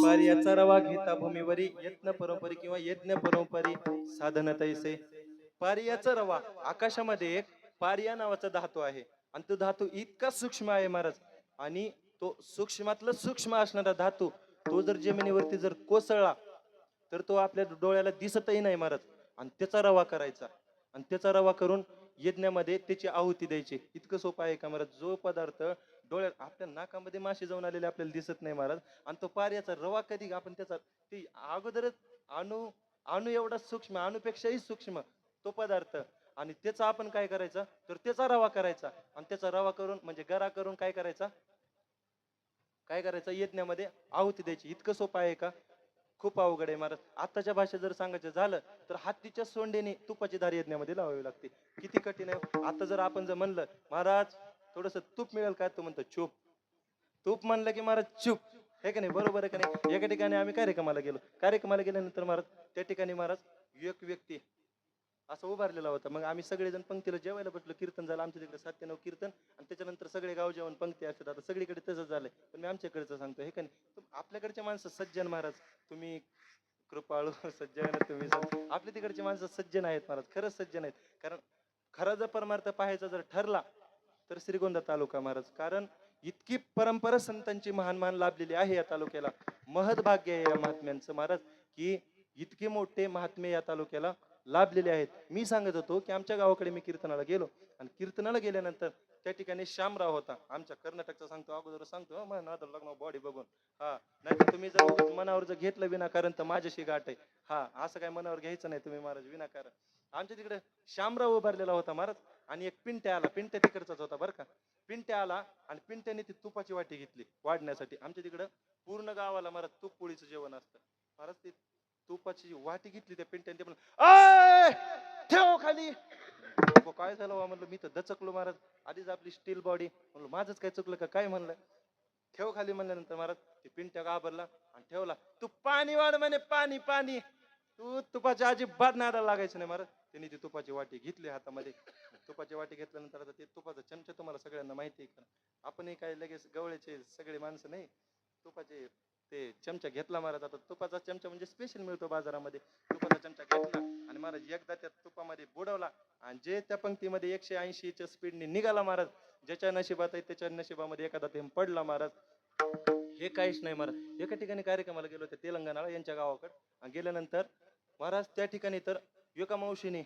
पारियाचा रवा घेता भूमीवरी यत्न परंपरी किंवा यज्ञ परंपरी साधन तैसे. पारियाचा रवा आकाशामध्ये एक पारिया नावाचा धातू आहे आणि तो धातू इतका सूक्ष्म आहे महाराज. आणि तो सूक्ष्मातलं सूक्ष्म असणारा धातू तो जर जमिनीवरती जर कोसळला तर तो आपल्या डोळ्याला दिसतही नाही महाराज. आणि त्याचा रवा करायचा आणि त्याचा रवा करून यज्ञामध्ये त्याची आहुती द्यायची. इतकं सोपं आहे का महाराज. जो पदार्थ डोळ्यात आपल्या नाकामध्ये मासे जाऊन आलेले आपल्याला दिसत नाही महाराज आणि तो पारियाचा रवा कधी आपण त्याचा ती अगोदरच अणु अणु एवढा सूक्ष्म अणुपेक्षाही सूक्ष्म तो पदार्थ आणि त्याचा आपण काय करायचा तर त्याचा रवा करायचा आणि त्याचा रवा करून म्हणजे गरा करून काय करायचा यज्ञामध्ये आहुती द्यायची. इतकं सोपं आहे का. खूप अवघड आहे महाराज. आताच्या भाषेत जर सांगायचं झालं तर हत्तीच्या सोंडेने तुपाची धार यज्ञामध्ये लावावी लागते. किती कठीण आहे. आता जर आपण जर म्हणलं महाराज थोडस तूप मिळेल काय तो म्हणतो चूप. तूप म्हणलं की महाराज चूप हे का नाही. बरोबर आहे का नाही. एका ठिकाणी आम्ही कार्यक्रमाला गेल्यानंतर महाराज त्या ठिकाणी महाराज एक व्यक्ती असं उभारलेला होता. मग आम्ही सगळेजण पंक्तीला जेवायला बसलो. कीर्तन झालं आमच्या तिकडे 7 ते 9 कीर्तन आणि त्याच्यानंतर सगळे गाव जेवण पंक्ती असतात. आता सगळीकडे तसंच झालंय पण मी आमच्याकडचं सांगतो हे का नाही. आपल्याकडचे माणसं सज्जन महाराज तुम्ही कृपाळू सज्जन तुम्ही आपल्या तिकडचे माणसं सज्जन आहेत महाराज. खरंच सज्जन आहेत. कारण खरा जर परमार्थ पाहायचा जर ठरला तर श्रीगोंदा तालुका महाराज. कारण इतकी परंपरा संतांची महान महान लाभलेली आहे या तालुक्याला. महद भाग्य आहे या महात्म्यांचं महाराज की इतके मोठे महात्मे या तालुक्याला लाभलेले आहेत. मी सांगत होतो की आमच्या गावाकडे मी कीर्तनाला गेलो आणि कीर्तनाला गेल्यानंतर त्या ठिकाणी श्यामराव होता. आमच्या कर्नाटकचा सांगतो अगोदर सांगतो नादर लग्न बॉडी बघून हा नाही तुम्ही जर मनावर जर घेतलं विनाकारण तर माझ्याशी गाठ आहे. हा असं काय मनावर घ्यायचं नाही तुम्ही महाराज विनाकारण. आमच्या तिकडे श्यामराव उभारलेला होता महाराज आणि एक पिंट्या आला. पिंट्या तिकडचाच होता बरं का. पिंट्या आला आणि पिंट्याने ती तुपाची वाटी घेतली वाढण्यासाठी. आमच्या तिकडं पूर्ण गावाला महाराज तूप पोळीचं जेवण असतं महाराज. ती तुपाची वाटी घेतली त्या पिंट्याने. ते म्हणलं ठेव खाली. काय झालं म्हणलं मी तर दचकलो महाराज. आधीच आपली स्टील बॉडी म्हणलं माझंच काय चुकलं का काय. म्हणलं ठेव खाली म्हणल्यानंतर महाराज ते पिंट्या घाबरला आणि ठेवला. तू पाणी वाढ म्हणे पाणी पाणी. तू तुपाच्या अजिबात नादाला लागायचं नाही महाराज. त्यांनी ती तुपाची वाटी घेतली हातामध्ये. तुपाची वाटी घेतल्यानंतर आता ते तुपाचा चमचा तुम्हाला सगळ्यांना माहिती आहे का. आपणही काय लगेच गवळ्याचे सगळे माणसं नाही. तुपाचे ते चमचा घेतला महाराज. आता तुपाचा चमचा म्हणजे स्पेशल मिळतो बाजारामध्ये. तुपाचा चमचा घेतला आणि महाराज एकदा त्या तुपामध्ये बुडवला आणि जे त्या पंक्तीमध्ये 180च्या स्पीडने निघाला महाराज. ज्याच्या नशिबात आहे त्याच्या नशिबामध्ये एखादा थेंब पडला महाराज. हे काहीच नाही महाराज. एका ठिकाणी कार्यक्रमाला गेलो होते तेलंगणाला यांच्या गावाकडे. गेल्यानंतर महाराज त्या ठिकाणी तर एका मावशीने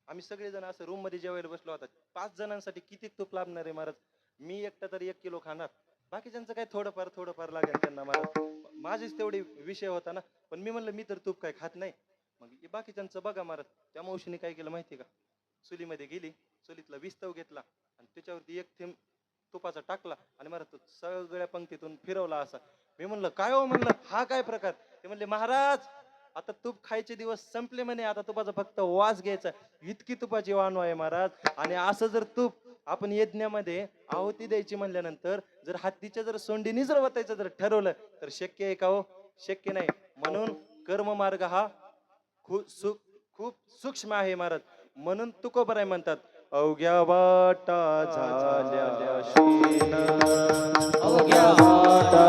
आम्ही सगळेजण असं रूम मध्ये जेवायला बसलो होता. 5 जणांसाठी किती तूप लागणार आहे महाराज. मी एकटा तर 1 किलो खाणार. बाकीच्यांचं काय थोडंफार लागेल त्यांना महाराज. माझीच तेवढी विषय होता ना. पण मी म्हणलं मी तर तूप काय खात नाही. मग बाकीच्यांचं बघा महाराज. त्या मावशीने काय केलं माहिती का. चुलीमध्ये गेली. चुलीतला विस्तव घेतला आणि त्याच्यावरती एक थेंब तुपाचा टाकला आणि महाराज तो सगळ्या पंक्तीतून फिरवला असा. मी म्हणलं काय हो म्हणलं हा काय प्रकार. ते म्हणले महाराज आता तूप खायचे दिवस संपले म्हणे. आता तुपाचा फक्त वास घ्यायचा. इतकी तुपाची वाणू आहे महाराज. आणि असं जर तूप आपण यज्ञामध्ये आहुती द्यायची म्हणल्यानंतर जर हत्तीच्या जर सोंडीनी जर वतायचं जर ठरवलं तर शक्य आहे का हो. शक्य नाही. म्हणून कर्म मार्ग हा खूप सूक्ष्म आहे महाराज. म्हणून तुकोबराय म्हणतात अवघ्या वाटा झाल्या शीन अवघ्या वाटा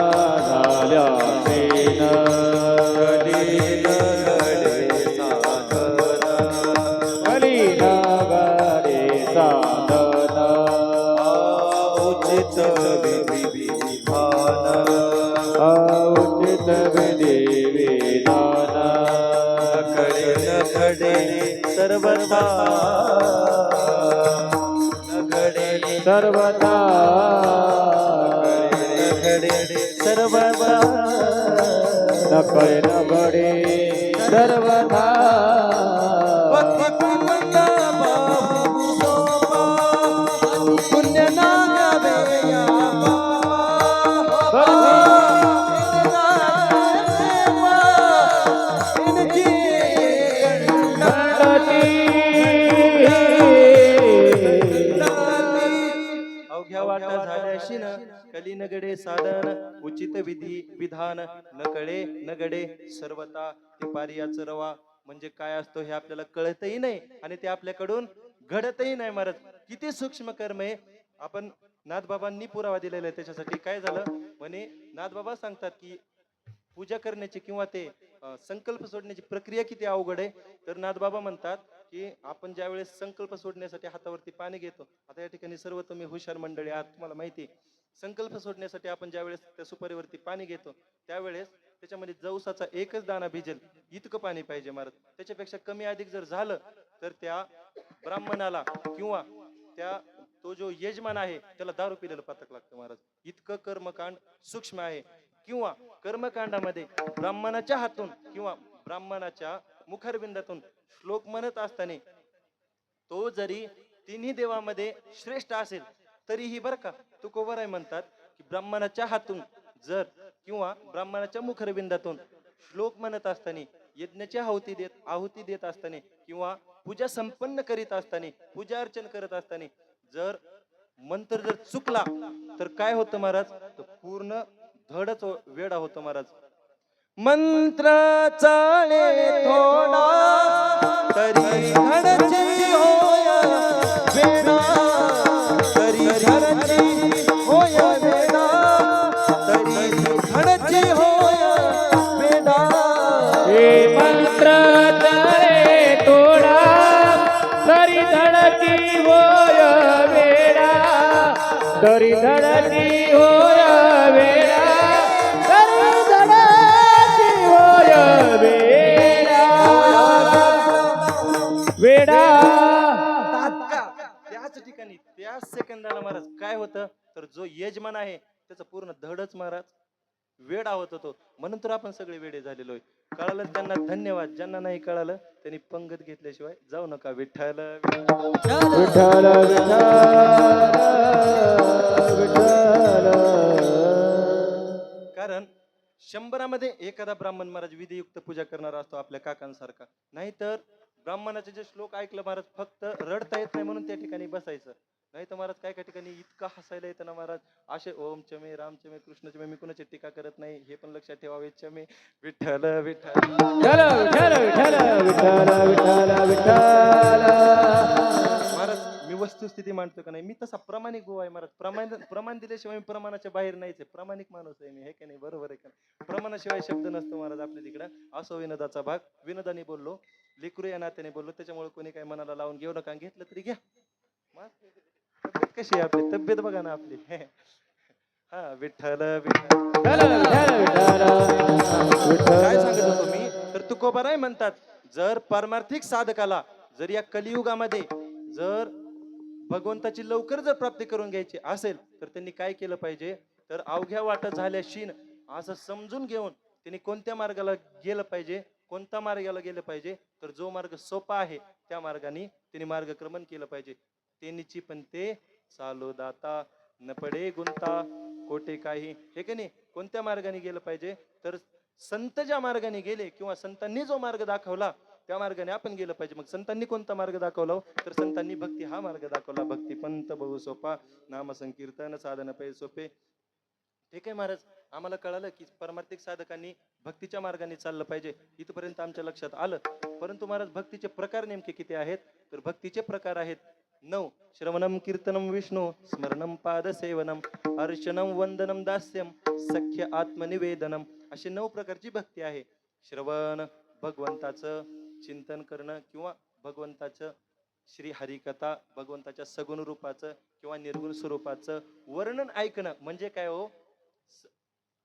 झाल्या शीन घडे साधन कलीन घडे साधन उचित विधिविधान उचित विधी विधान घडे सर्वथा सर्वदा सर्वथा नकळे नगडे सर्वदा पुण्य नागावे अवघ्या वाटा झाल्याशी न कली नगडे साधन उचित विधी विधान न कळे न गडे सर्वता ते पारियाच रवा म्हणजे काय असतो हे आपल्याला कळतही नाही आणि ते आपल्याकडून घडतही नाही महाराज. किती सूक्ष्म कर्म आहे. आपण नाथबाबांनी पुरावा दिलेला आहे त्याच्यासाठी. काय झालं म्हणे, नाथबाबा सांगतात की पूजा करण्याची किंवा ते संकल्प सोडण्याची प्रक्रिया किती अवघड आहे. तर नाथबाबा म्हणतात की आपण ज्या वेळेस संकल्प सोडण्यासाठी हातावरती पाणी घेतो, आता या ठिकाणी सर्व तुम्ही हुशार मंडळी आहात, तुम्हाला माहिती आहे, संकल्प सोडण्यासाठी आपण ज्या वेळेस त्या सुपारीवरती पाणी घेतो त्यावेळेस त्याच्यामध्ये जवसाचा एकच दाणा भिजेल इतकं पाणी पाहिजे महाराज. त्याच्यापेक्षा कमी अधिक जर झालं तर त्या ब्राह्मणाला किंवा त्या तो जो यजमान आहे त्याला दारू पिलेलं पातक लागतं महाराज. इतकं कर्मकांड सूक्ष्म आहे. किंवा कर्मकांडामध्ये ब्राह्मणाच्या हातून किंवा ब्राह्मणाच्या मुखारबिंदातून श्लोक म्हणत असताना तो जरी तिन्ही देवामध्ये श्रेष्ठ असेल तरीही बरं का तुकोबराय म्हणतात की ब्राह्मणाच्या हातून जर किंवा ब्राह्मणाच्या मुखरबिंदातून श्लोक म्हणत असताना, यज्ञाची आहुती देत असताना किंवा पूजा संपन्न करीत असताना, पूजा अर्चन करत असताना जर मंत्र जर चुकला तर काय होतं महाराज, तर पूर्ण धडच वेडा होतो महाराज. मंत्र चाळे थोडा तरी धडची होय वेडा, तरी धडची होय वेडा, तरी धडची होय वेडा. हे मंत्र तळे तोडा तरी धडकी होय वेडा, तरी धडकी होय वेडा, तरी धडकी होय वेडा वेडा. त्याच ठिकाणी त्याच सेकंदाला महाराज काय होतं, तर जो यजमान आहे त्याचा पूर्ण धडच महाराज वेडा होत होतो. म्हणून तर आपण सगळे वेडे झालेलो आहे. कळालं त्यांना धन्यवाद, ज्यांना नाही कळालं त्यांनी पंगत घेतल्याशिवाय जाऊ नका. विठ्ठल विठ्ठल विठ्ठल. कारण 100मध्ये एखादा ब्राह्मण महाराज विधियुक्त पूजा करणारा असतो आपल्या काकांसारखा. नाहीतर ब्राह्मणाचे जे श्लोक ऐकलं महाराज फक्त रडता येत नाही म्हणून त्या ठिकाणी बसायचं. नाही तर महाराज काय काय ठिकाणी इतकं हसायला येतं ना महाराज, असे ओम चमे राम चमे कृष्ण चमे, मी कुणाची टीका करत नाही हे पण लक्षात ठेवावे. चमे विठ्ठल विठ्ठल विठ्ठल विठ्ठल विठ्ठल विठ्ठल विठ्ठल विठ्ठल. महाराज मी वस्तुस्थिती मांडतो का नाही, मी तसा प्रामाणिक गो आहे महाराज. प्रमाण दिल्याशिवाय मी प्रमाणाच्या बाहेर नाहीच आहे. प्रामाणिक माणूस आहे मी, हे का नाही, बरोबर आहे का नाही. प्रमाणाशिवाय शब्द नसतो महाराज आपल्या तिकडं. असो विनोदाचा भाग, विनोदाने बोललो, लेकरू या नात्याने बोललो, त्याच्यामुळे कोणी काही मनाला लावून घेऊ नका. घेतलं तरी घ्या. तब्येत कशी आहे आपली, तब्येत बघा ना आपली. हा विठ्ठल विठ्ठल. काय सांगत होतो मी, तर तुकोबाराय म्हणतात जर पारमार्थिक साधकाला जर या कलियुगामध्ये जर भगवंताची लवकर जर प्राप्ती करून घ्यायची असेल तर त्यांनी काय केलं पाहिजे, तर अवघ्या वाटा झाल्या शीन असं समजून घेऊन त्यांनी कोणत्या मार्गाला गेलं पाहिजे, कोणत्या मार्गाला गेलं पाहिजे, तर जो मार्ग सोपा आहे त्या मार्गाने त्यांनी मार्गक्रमण केलं पाहिजे. तेनीची पण ते चालो दाता न पडे गुंता कोठे काही, हे की नाही. कोणत्या मार्गाने गेलं पाहिजे, तर संत ज्या मार्गाने गेले किंवा संतांनी जो मार्ग दाखवला त्या मार्गाने आपण गेलं पाहिजे. मग संतांनी कोणता मार्ग दाखवला, तर संतांनी भक्ती हा मार्ग दाखवला. भक्ती पंत बहु सोपा, नाम संकीर्तन साधन पै सोपे. ठीक आहे महाराज, आम्हाला कळालं की परमार्थिक साधकांनी भक्तीच्या मार्गाने चाललं पाहिजे, इथपर्यंत आमच्या लक्षात आलं. परंतु महाराज भक्तीचे प्रकार नेमके किती आहेत, तर भक्तीचे प्रकार आहेत 9. श्रवणम कीर्तनम विष्णू स्मरणम पाद सेवनम अर्चनम वंदनम दास्यम सख्य आत्मनिवेदनम, असे 9 प्रकारची भक्ती आहे. श्रवण भगवंताचं चिंतन करणं किंवा भगवंताचं श्री हरिकथा, भगवंताच्या सगुण रूपाचं किंवा निर्गुण स्वरूपाचं वर्णन ऐकणं म्हणजे काय हो,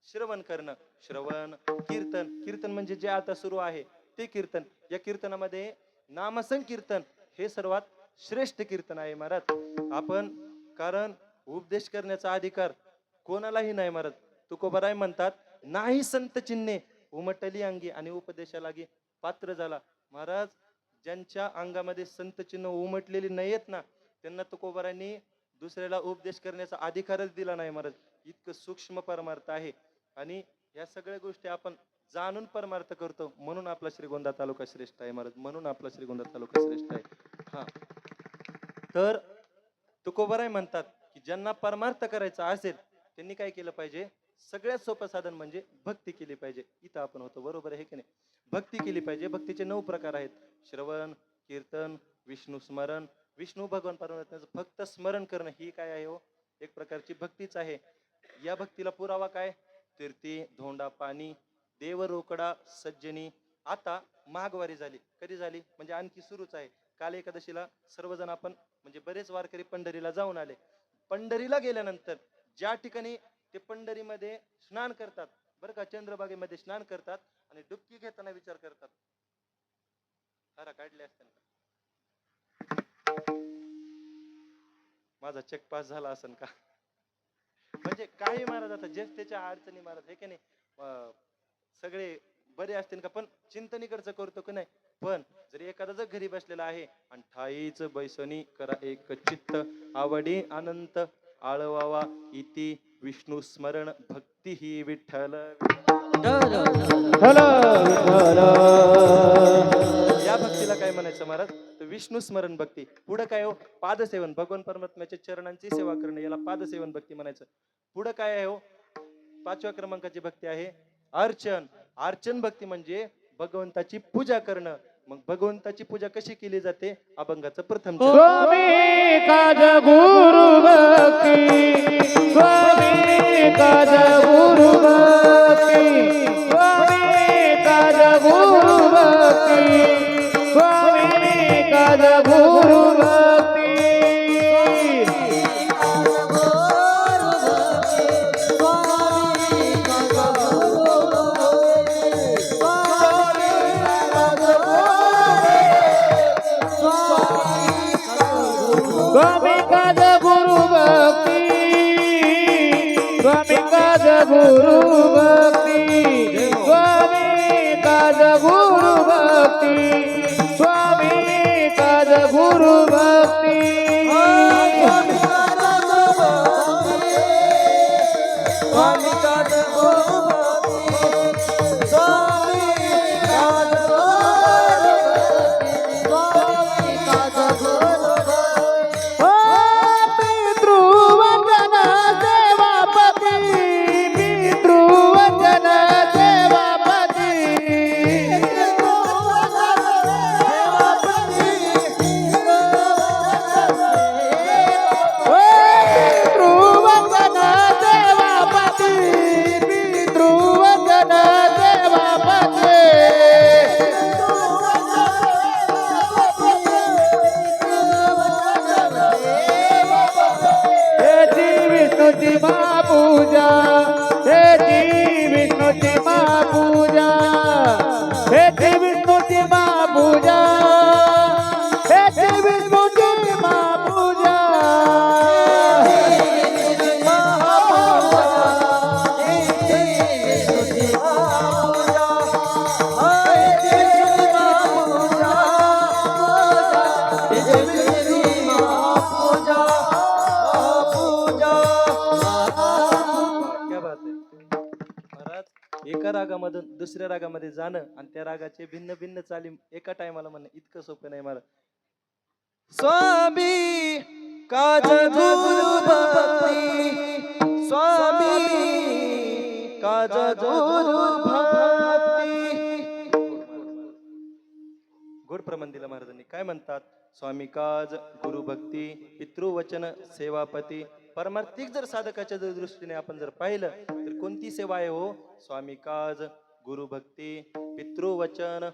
श्रवण करणं. श्रवण कीर्तन, कीर्तन म्हणजे जे आता सुरू आहे ते कीर्तन. या कीर्तनामध्ये नामसंकीर्तन हे सर्वात श्रेष्ठ कीर्तन आहे महाराज. आपण कारण उपदेश करण्याचा अधिकार कोणालाही नाही महाराज. तुकोबाराय म्हणतात नाही संत चिन्हे उमटली अंगी आणि उपदेशाला पात्र झाला. महाराज ज्यांच्या अंगामध्ये संत चिन्ह उमटलेली नाहीयेत ना त्यांना तुकोबारायांनी दुसऱ्याला उपदेश करण्याचा अधिकारच दिला नाही महाराज. इतकं सूक्ष्म परमार्थ आहे आणि या सगळ्या गोष्टी आपण जाणून परमार्थ करतो म्हणून आपला श्रीगोंदा तालुका श्रेष्ठ आहे महाराज, म्हणून आपला श्रीगोंदा तालुका श्रेष्ठ आहे. हा तर तुकोबाराय म्हणतात की ज्यांना परमार्थ करायचा असेल त्यांनी काय केलं पाहिजे, सगळ्यात सोपं साधन म्हणजे भक्ती केली पाहिजे. इथं आपण होतो, बरोबर आहे की नाही? भक्ती केली पाहिजे. भक्तीचे 9 प्रकार आहेत: श्रवण, कीर्तन, विष्णू स्मरण. विष्णू भगवान परमात्म्याचं फक्त स्मरण करणं ही काय आहे हो? एक प्रकारची भक्तीच आहे. या भक्तीला पुरावा काय? तीर्थी, धोंडा पाणी, देव रोकडा सज्जनी. आता महागवारी झाली. कधी झाली? म्हणजे आणखी सुरूच आहे. काल एकादशीला सर्वजण आपण म्हणजे बरेच वारकरी पंढरीला जाऊन आले. पंढरीला गेल्यानंतर ज्या ठिकाणी ते पंढरीमध्ये स्नान करतात, बरं का, चंद्रभागेमध्ये स्नान करतात आणि डुबकी घेताना विचार करतात, हरा काढले असते ना, माझा चेक पास झाला असेल का? म्हणजे काही महाराज आता ज्येष्ठतेच्या अडचणी महाराज हे की नाही, सगळे बरे असतील का, पण चिंतनीकडचं करतो की नाही. पण जर एखादा जर घरी बसलेला आहे आणि ठाईच बैसनी करा एक चित्त, आवडी अनंत आळवावा इति विष्णू स्मरण भक्ती ही विठ्ठल. हल विठ्ठल. या भक्तीला काय म्हणायचं महाराज? तर विष्णू स्मरण भक्ती. पुढं काय हो? पादसेवन, भगवान परमात्म्याच्या चरणांची सेवा करणे, याला पादसेवन भक्ती म्हणायचं. पुढं काय आहे हो? 5व्या क्रमांकाची भक्ती आहे अर्चन. अर्चन भक्ती म्हणजे भगवंताची पूजा करणं. मग भगवंताची पूजा कशी केली जाते? अभंगाचं प्रथम चरण. स्वामी काज गुरु भक्ती, स्वामी काज गुरु भक्ती, स्वामी काज गुरु भक्ती, स्वामी काज गुरु भक्ती. स्वामी काज गुरु भक्ती, स्वामी काज गुरु भक्ती, स्वामी काज गुरु भक्ती, स्वामी काज गुरु भक्ती. एका रागामधून दुसऱ्या रागामध्ये जाणं आणि त्या रागाचे भिन्न भिन्न चाली एका टायमाला म्हणणं इतकं सोपं नाही मला. स्वामी काज गुरु भक्ती, स्वामी काज गुरु भक्ती. गोड प्रमाण दिलं महाराजांनी. काय म्हणतात? स्वामी काज गुरु भक्ती, पितृवचन सेवापती. परमार्थिक जर साधकाच्या जर दृष्टीने आपण जर पाहिलं तर कोणती सेवा आहे हो? स्वामी काज गुरु भक्ती पितृवचन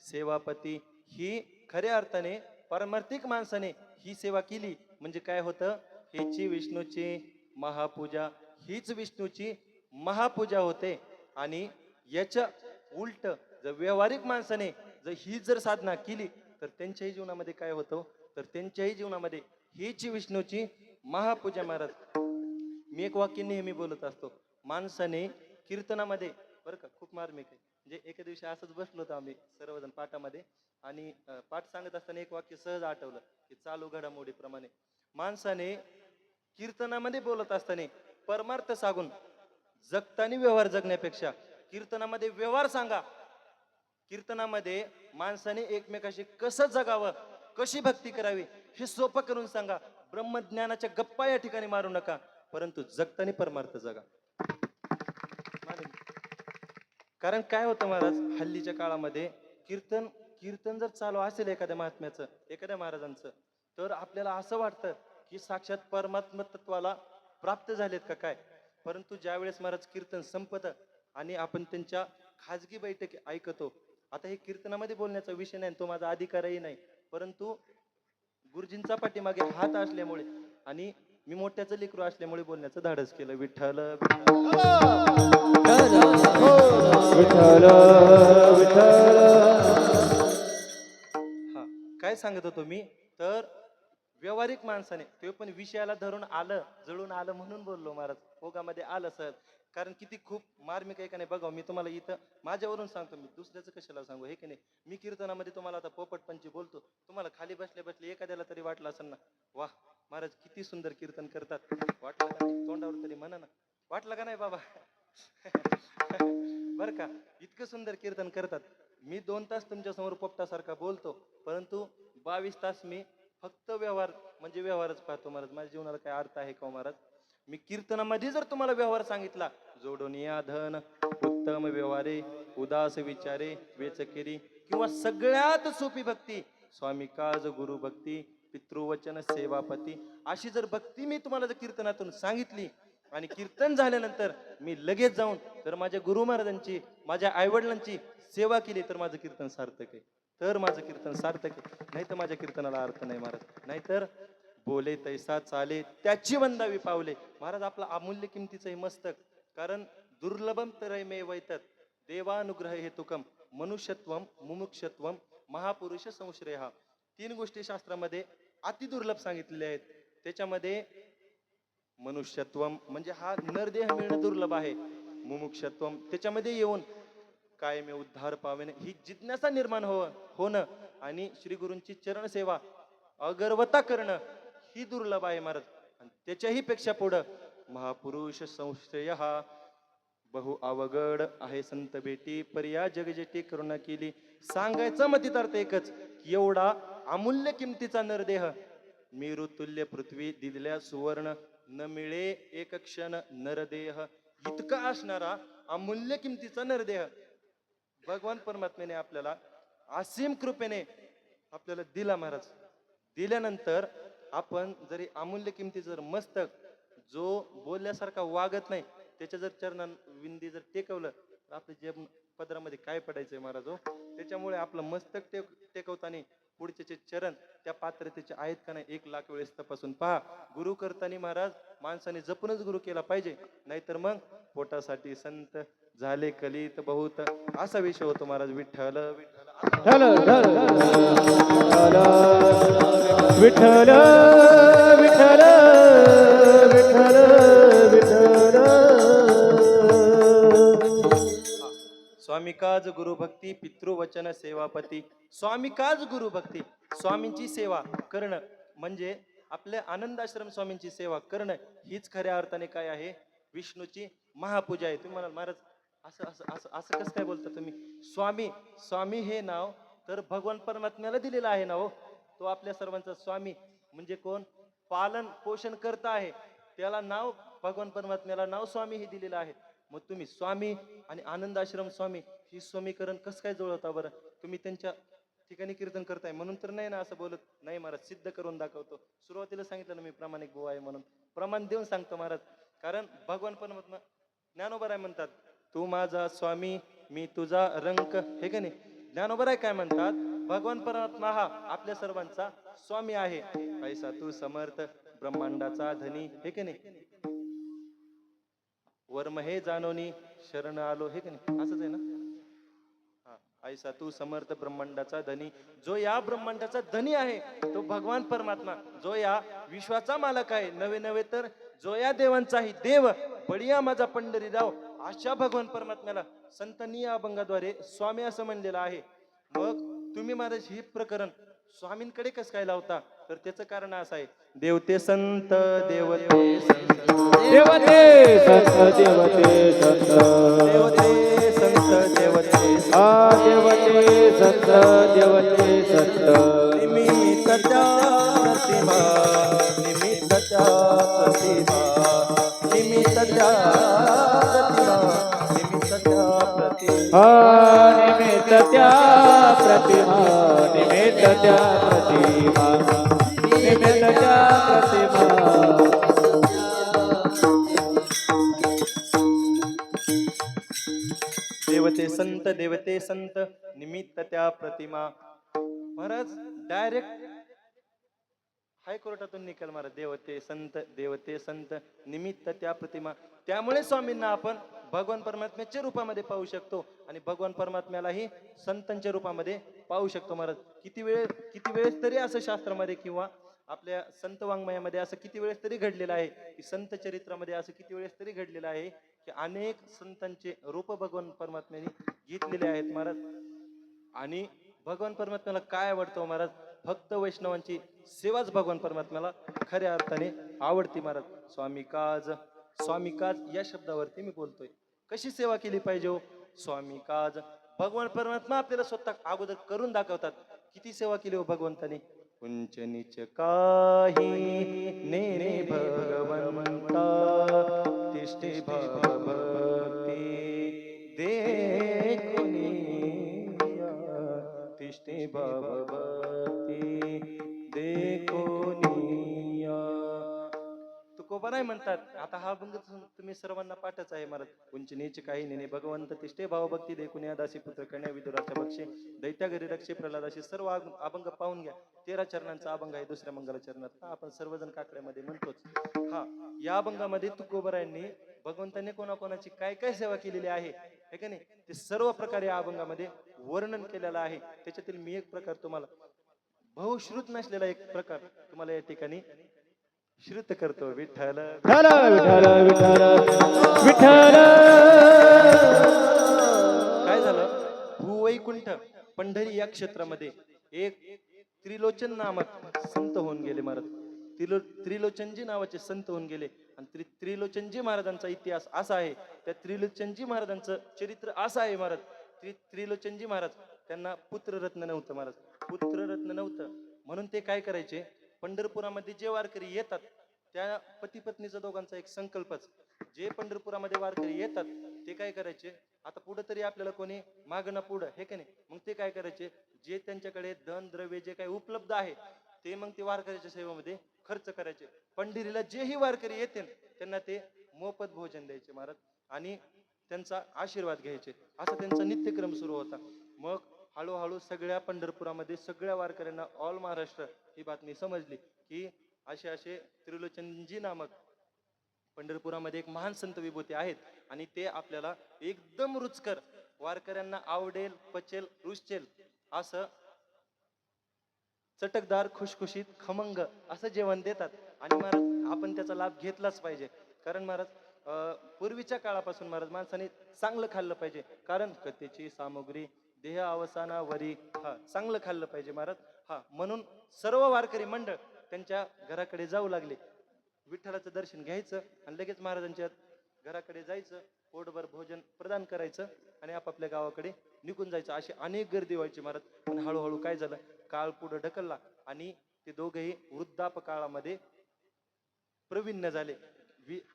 सेवापती. ही खऱ्या अर्थाने परमार्थिक माणसाने ही सेवा केली म्हणजे काय होतं? हीची विष्णूची महापूजा, हीच विष्णूची महापूजा होते. आणि याच्या उलट जर व्यावहारिक माणसाने जर ही जर साधना केली तर त्यांच्याही जीवनामध्ये काय होतं? तर त्यांच्याही जीवनामध्ये हीच विष्णूची महापूजा. महाराज मी एक वाक्य नेहमी बोलत असतो. माणसाने कीर्तनामध्ये, बरं का, खूप मार्मिक आहे. म्हणजे एका दिवशी असंच बसलो होतो आम्ही सर्वजण पाठामध्ये आणि पाठ सांगत असताना एक वाक्य सहज आठवलं की चालू घडामोडीप्रमाणे माणसाने कीर्तनामध्ये बोलत असताना परमार्थ सांगून जगताना व्यवहार जगण्यापेक्षा कीर्तनामध्ये व्यवहार सांगा. कीर्तनामध्ये माणसाने एकमेकाशी कसं जगावं, कशी भक्ती करावी हे सोपं करून सांगा. ब्रह्मज्ञानाच्या गप्पा या ठिकाणी मारू नका, परंतु जगताना परमार्थ जगा. कारण काय होतं महाराज, हल्लीच्या काळामध्ये कीर्तन कीर्तन जर चालू असेल एखाद्या महात्म्याचं, एखाद्या महाराजांचं, तर आपल्याला असं वाटतं की साक्षात परमात्म तत्वाला प्राप्त झालेत का काय. परंतु ज्या वेळेस महाराज कीर्तन संपतं आणि आपण त्यांच्या खाजगी बैठकी ऐकतो, आता हे कीर्तनामध्ये बोलण्याचा विषय नाही, तो माझा अधिकारही नाही, परंतु गुरुजींचा पाठीमागे हात असल्यामुळे आणि मी मोठ्याचं लेकरू असल्यामुळे बोलण्याचं धाडस केलं. विठ्ठल विठ्ठल विठ्ठल. हा, काय सांगत होतो मी, तर व्यावहारिक माणसाने ते पण विषयाला धरून आलं, जळून आलं म्हणून बोललो महाराज, ओघामध्ये आलं सर. कारण किती खूप मार्मिक आहे का नाही बघा. मी तुम्हाला इथं माझ्यावरून सांगतो, मी दुसऱ्याचं कशाला सांगू, हे की नाही. मी कीर्तनामध्ये तुम्हाला आता पोपटपंची बोलतो, तुम्हाला खाली बसल्या बसले एखाद्याला तरी वाटलं असेल ना, वाह महाराज किती सुंदर कीर्तन करतात, वाटलं का नाही, तोंडावर तरी म्हणा ना, वाटलं का नाही बाबा. बर का, इतकं सुंदर कीर्तन करतात. मी 2 तास तुमच्या समोर पोपटासारखा बोलतो, परंतु 22 तास मी फक्त व्यवहार म्हणजे व्यवहारच पाहतो महाराज. माझ्या जीवनाला काय अर्थ आहे का महाराज. मी कीर्तनामध्ये जर तुम्हाला व्यवहार सांगितला, जोडून या धन उत्तम व्यवहारे उदास विचारे वेचकेरी, किंवा सगळ्यात सोपी भक्ती स्वामी काज गुरु भक्ती पितृवचन सेवापती, अशी जर भक्ती मी तुम्हाला जर कीर्तनातून सांगितली आणि कीर्तन झाल्यानंतर मी लगेच जाऊन जर माझ्या गुरु महाराजांची माझ्या आईवडिलांची सेवा केली, तर माझं कीर्तन सार्थक आहे, तर माझं कीर्तन सार्थक आहे. नाही तर माझ्या कीर्तनाला अर्थ नाही महाराज. नाहीतर बोले तैसा चाले त्याची वंदावी पावले. महाराज आपला अमूल्य किमतीचं हे मस्तक, कारण दुर्लभम तरय मे वैतत देवानुग्रह हेतुकम मनुष्यत्वम मुमुक्षत्वम महापुरुष संश्रय, 3 गोष्टी शास्त्रामध्ये अति दुर्लभ सांगितलेल्या आहेत. त्याच्यामध्ये मनुष्यत्वम म्हणजे हा नरदेह मिळणं दुर्लभ आहे. मुमुक्षत्वम त्याच्यामध्ये येऊन कायमे उद्धार पावेन ही जिज्ञासा निर्माण होणं आणि श्री गुरूंची चरण सेवा अगर्वता करणं ही दुर्लभ आहे महाराज. आणि त्याच्याही पेक्षा पुढं महापुरुष संश्रय हा बहु अवघड आहे संत बेटी पर्या जगजेटी करुणा केली. सांगायचं मतितार्थ एकच की एवढा अमूल्य किमतीचा नरदेह मेरू तुल्य पृथ्वी दिलेल्या सुवर्ण न मिळे एक क्षण नरदेह, इतका असणारा अमूल्य किमतीचा नरदेह भगवान परमात्म्याने आपल्याला असीम कृपेने आपल्याला दिला महाराज. दिल्यानंतर आपण जरी अमूल्य किमतीचं जर मस्तक जो बोलल्यासारखा वागत नाही, त्याच्या जर चरणाविंदी जर टेकवलं, तर आपल्या जे पदरामध्ये काय पडायचंय महाराज हो. त्याच्यामुळे आपलं मस्तक टेकवताना पुढचे चरण त्या पात्रतेचे आहेत का नाही 1,00,000 वेळेस तपासून पहा. गुरु करताना महाराज माणसाने जपूनच गुरु केला पाहिजे, नाहीतर मग पोटासाठी संत झाले कलित बहुत, असा विषय होतो महाराज. विठ्ठल विठ्ठल विठ्ठल विठ्ठल विठ्ठल विठ्ठल. स्वामी काज गुरु भक्ती पितृवचन सेवापती. स्वामी काज गुरु भक्ती, स्वामींची सेवा करणं म्हणजे आपल्या आनंदाश्रम स्वामींची सेवा करणं हीच खऱ्या अर्थाने काय आहे, विष्णूची महापूजा आहे. तुम्ही म्हणाल महाराज असं असं असं असं कसं काय बोलता तुम्ही. स्वामी स्वामी हे नाव तर भगवान परमात्म्याला दिलेलं आहे ना हो. तो आपल्या सर्वांचा स्वामी म्हणजे कोण, पालन पोषण करता आहे, त्याला नाव भगवान परमात्म्याला नाव स्वामी हे दिलेलं आहे. मग तुम्ही स्वामी आणि आनंद आश्रम स्वामी ही समीकरण कसं काय जुळवता बरं. तुम्ही त्यांच्या ठिकाणी कीर्तन करताय म्हणून तर नाही ना असं बोलत नाही महाराज. सिद्ध करून दाखवतो. सुरुवातीला सांगितलं ना मी प्रामाणिक बुवा आहे म्हणून, प्रमाण देऊन सांगतो महाराज. कारण भगवान परमात्मा ज्ञानोबराय म्हणतात, तू माझा स्वामी मी तुझा रंक, हे का नाही. ज्ञानोबराय काय म्हणतात, भगवान परमात्मा हा आपल्या सर्वांचा स्वामी आहे. ऐसा तू समर्थ ब्रह्मांडाचा धनी, हे की नाही. वर्म हे जानोनी शरण आलो, हे की नाही, असंच आहे ना. ऐसा तू समर्थ ब्रह्मांडाचा धनी, जो या ब्रह्मांडाचा धनी आहे तो भगवान परमात्मा, जो या विश्वाचा मालक आहे, नवे नव्हे तर जो या देवांचाही देव बळिया माझा पंढरीराव, अशा भगवान परमात्म्याला संतांनी या अभंगाद्वारे स्वामी असं म्हणलेलं आहे. मग तुम्ही महाराज ही प्रकरण स्वामींकडे कसं काय लावता, तर त्याचं कारण असं आहे, देवते संत देवते संत देवते संत देवते संत देवते संत देवते देवते संत देवते संत. निमित्त त्या प्रतिभा निमित्त त्या प्रतिभा निमित्त त्या प्रतिभा निमित्त त्या प्रतिभा. निमित्त त्या प्रतिमा निमित्त त्या प्रतिमा निमित्त त्या प्रतिमा देवते संत निमित्त त्या प्रतिमा. महाराज डायरेक्ट हायकोर्टातून निकाल महाराज, देवते संत निमित्त त्या प्रतिमा. त्यामुळे स्वामींना आपण भगवान परमात्म्याच्या रूपामध्ये पाहू शकतो आणि भगवान परमात्म्यालाही संतांच्या रूपामध्ये पाहू शकतो महाराज. किती वेळेस तरी असं शास्त्रामध्ये किंवा आपल्या संत वाङ्मयामध्ये असं किती वेळेस तरी घडलेलं आहे की संत चरित्रामध्ये असं किती वेळेस तरी घडलेलं आहे की अनेक संतांचे रूप भगवान परमात्म्याने घेतलेले आहेत महाराज. आणि भगवान परमात्म्याला काय आवडतं महाराज? फक्त वैष्णवांची सेवाच भगवान परमात्म्याला खऱ्या अर्थाने आवडती महाराज. स्वामी काज या शब्दावरती मी बोलतोय. कशी सेवा केली पाहिजे हो? स्वामी काज. भगवान परमात्मा आपल्याला स्वतः अगोदर करून दाखवतात. किती सेवा केली हो भगवंताने? उंच नीच काही नेने भगवंता तिष्ठे भक्ती देखुनिया तिष्ठे भक्ती देखुनिया. तुकोबा नाही म्हणतात. आता हा अभंग तुम्ही सर्वांना पाठच आहे महाराज. उंच नीच काही नेने भगवंत तिष्ठे भावभक्ती देखुनिया दासी पुत्र कन्या विदुराच्या बक्षे दैत्या घरी रक्षे प्रल्हादाशी. सर्व अभंग पाहून घ्या. 13 चरणांचा अभंग आहे दुसऱ्या मंगलाचरणात. आपण सर्वजण काकड्यामध्ये म्हणतोच. हा, या अभंगामध्ये तुकोबरायांनी भगवंताने कोणाकोणाची काय काय सेवा केलेली आहे हे का नाही ते सर्व प्रकारे या अभंगामध्ये वर्णन केलेलं आहे. त्याच्यातील मी एक प्रकार तुम्हाला, बहुश्रुत नसलेला एक प्रकार तुम्हाला या ठिकाणी श्रुत करतो. विठ्ठल विठ्ठल विठ्ठल विठ्ठल विठ्ठल. काय झालं? भूवैकुंठ पंढरी या क्षेत्रामध्ये एक त्रिलोचन नामक संत होऊन गेले महाराज. त्रिलोचनजी नावाचे संत होऊन गेले. आणि त्रिलोचनजी महाराजांचा इतिहास असा आहे, त्या त्रिलोचनजी महाराजांचं चरित्र असं आहे महाराज. त्रिलोचनजी महाराज त्यांना पुत्ररत्न नव्हतं महाराज. पुत्ररत्न नव्हतं म्हणून ते काय करायचे? पंढरपुरामध्ये जे वारकरी येतात त्या पती पत्नीचा दोघांचा एक संकल्पच. जे पंढरपुरामध्ये वारकरी येतात ते काय करायचे? आता पुढे तरी आपल्याला कोणी मागणं पुढं हे का नाही, मग ते काय करायचे? जे त्यांच्याकडे धन द्रव्य जे काही उपलब्ध आहे ते मग ते वारकऱ्याच्या सेवेमध्ये खर्च करायचे. पंढरीला जेही वारकरी येतील त्यांना ते मोफत भोजन द्यायचे महाराज आणि त्यांचा आशीर्वाद घ्यायचे. असा त्यांचा नित्यक्रम सुरू होता. मग हळूहळू सगळ्या पंढरपुरामध्ये सगळ्या वारकऱ्यांना ऑल महाराष्ट्र ही बातमी समजली की असे त्रिलोचनजी नामक पंढरपुरामध्ये एक महान संत विभूती आहेत आणि ते आपल्याला एकदम रुचकर, वारकऱ्यांना आवडेल, पचेल, रुचेल असं चटकदार, खुशखुशीत, खमंग असं जेवण देतात. आणि महाराज आपण त्याचा लाभ घेतलाच पाहिजे. कारण महाराज पूर्वीच्या काळापासून महाराज माणसाने चांगलं खाल्लं पाहिजे. कारण कथेची सामग्री देह अवसानावरी चांगलं खाल्लं पाहिजे महाराज. म्हणून सर्व वारकरी मंडळ त्यांच्या घराकडे जाऊ लागले. विठ्ठलाचं दर्शन घ्यायचं आणि लगेच महाराजांच्या घराकडे जायचं, पोटभर भोजन प्रदान करायचं आणि आपापल्या गावाकडे निघून जायचं. अशी अनेक गर्दी व्हायची महाराज. पण हळूहळू काय झालं? काळ पुढे ढकलला आणि ते दोघेही वृद्धापकाळामध्ये प्रवीण्य झाले.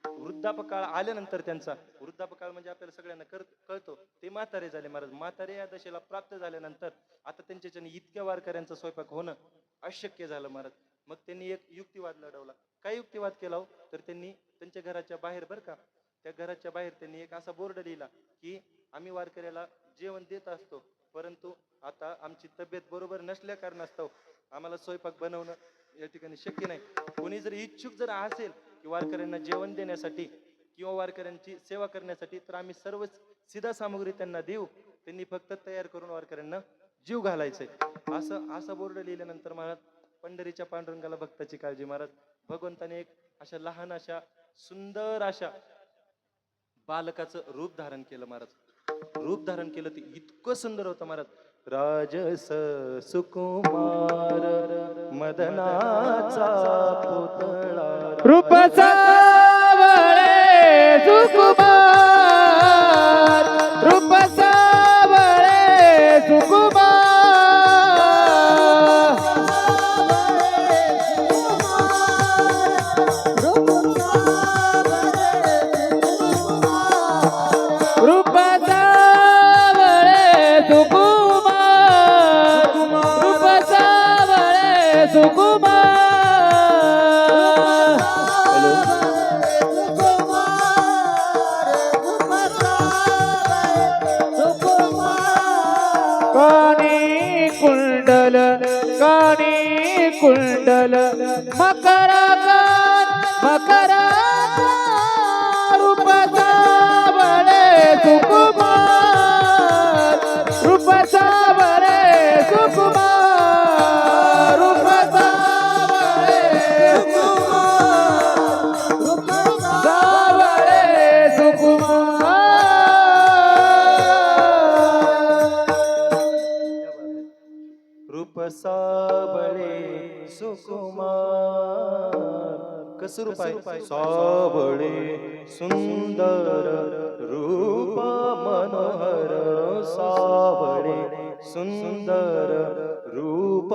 वृद्धापकाळ आल्यानंतर त्यांचा वृद्धापकाळ म्हणजे आपल्याला सगळ्यांना कळतो ते म्हातारे झाले महाराज. म्हातारे या दशेला प्राप्त झाल्यानंतर आता त्यांच्याच्याने इतक्या वारकऱ्यांचा स्वयंपाक होणं अशक्य झालं महाराज. मग त्यांनी एक युक्तिवाद लढवला. काय युक्तिवाद केला हो? तर त्यांनी त्यांच्या घराच्या बाहेर बरं का, त्या घराच्या बाहेर त्यांनी एक असा बोर्ड लिहिला की आम्ही वारकऱ्याला जेवण देत असतो, परंतु आता आमची तब्येत बरोबर नसल्या कारणास्तव आम्हाला स्वयंपाक बनवणं या ठिकाणी शक्य नाही. कोणी जर इच्छुक जर असेल की वारकऱ्यांना जेवण देण्यासाठी किंवा वारकऱ्यांची सेवा करण्यासाठी तर आम्ही सर्व सिधा सामग्री त्यांना देऊ, त्यांनी फक्त तयार करून वारकऱ्यांना जीव घालायचंय. असं बोर्ड लिहिल्यानंतर महाराज पंढरीच्या पांडुरंगाला भक्ताची काळजी महाराज. भगवंताने एक अशा लहान अशा सुंदर अशा बालकाचं रूप धारण केलं महाराज. रूप धारण केलं ते इतकं सुंदर होतं महाराज. राजस सुकुमार मदनाचा पुतळा रूप सावळे सुकुमार, रूप सावळे सुकुमार. रूप सावळे कुंडल काणी कुंडल मकराकार रूप सावळे सुकुमार रूप सावळे सुकुमार रूप सावळे सावळे सुकुमार रूप साबळे सुकुमार कसं रूप आहे साबळे सुंदर रूप मनोहर साबळे सुंदर रूप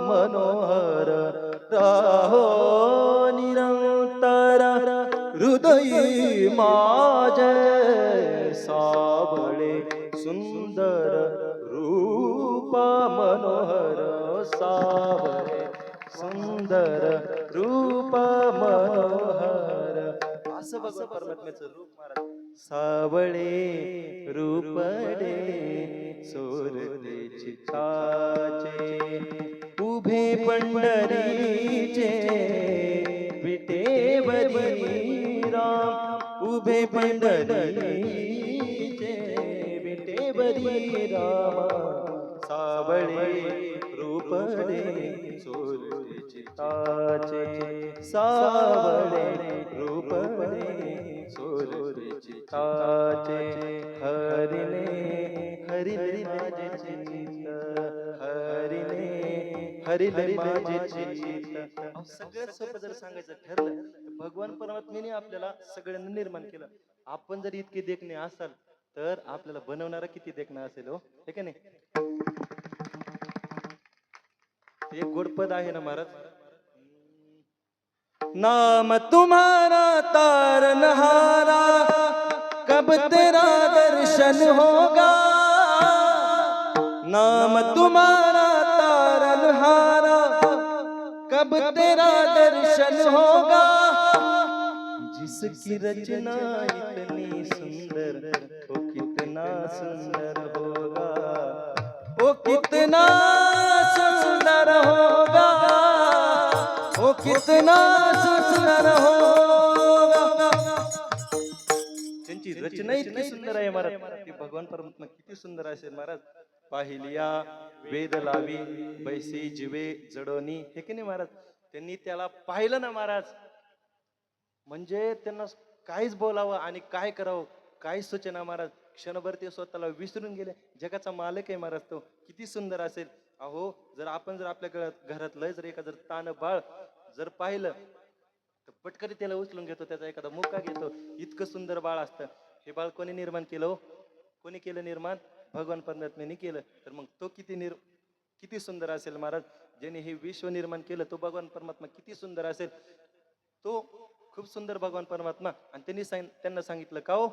मनोहर राहो निरंतर हृदयी माझे साबळे सुंदर रूप मनोहर सावळे सुंदर रूप मनोहर असं बघ परमात्म्याचं रूप महाराज सावळे रूपडे सोरते चित्ताचे उभे पंढरीचे विटेवरी राम उभे पंढरीचे विटेवरी राम सावळे रूपडे सोरते चित्ताचे सावळे रूपडे सोरते चित्ताचे हरिने हरिले माझे चित्त हरिने हरिले माझे चित्त सगळ्यात सोपं जर सांगायचं ठरलं तर भगवान परमात्म्याने आपल्याला सगळ्यांना निर्माण केलं. आपण जर इतके देखणे असाल तर आपल्याला बनवणारा किती देखणा असेल हो हे का नाही. एक गोडपद आहे ना महाराज नाम तुम्हारा तारनहारा कब तेरा दर्शन होगा नाम तुम्हारा तारनहारा कब तेरा दर्शन होगा जिसकी रचना इतनी सुंदर वो कितना सुंदर होगा वो कितना सुंदर होगा वो कितना सुंदर होगा. त्यांची रचना इतकी सुंदर आहे महाराज ती भगवान परमात्मा किती सुंदर असेल महाराज. पाहिलिया वेद लावी बैसी जीवे जडोनी हे की नाही महाराज. त्यांनी त्याला पाहिलं ना महाराज म्हणजे त्यांना काहीच बोलावं आणि काय करावं काय सूचना महाराज. क्षणभर ते स्वतःला विसरून गेले. जगाचा मालक आहे महाराज तो किती सुंदर असेल. अहो जर आपण जर आपल्या घरातलं जर एका जर तान बाळ जर पाहिलं तर पटकरी त्याला उचलून घेतो त्याचा एखादा मुका घेतो. इतकं सुंदर बाळ असतं. हे बाळ कोणी निर्माण केलं हो कोणी केलं निर्माण भगवान परमात्म्याने केलं. तर मग तो किती सुंदर असेल महाराज. ज्याने हे विश्व निर्माण केलं तो भगवान परमात्मा किती सुंदर असेल. तो खूप सुंदर भगवान परमात्मा. आणि त्यांना सांगितलं का हो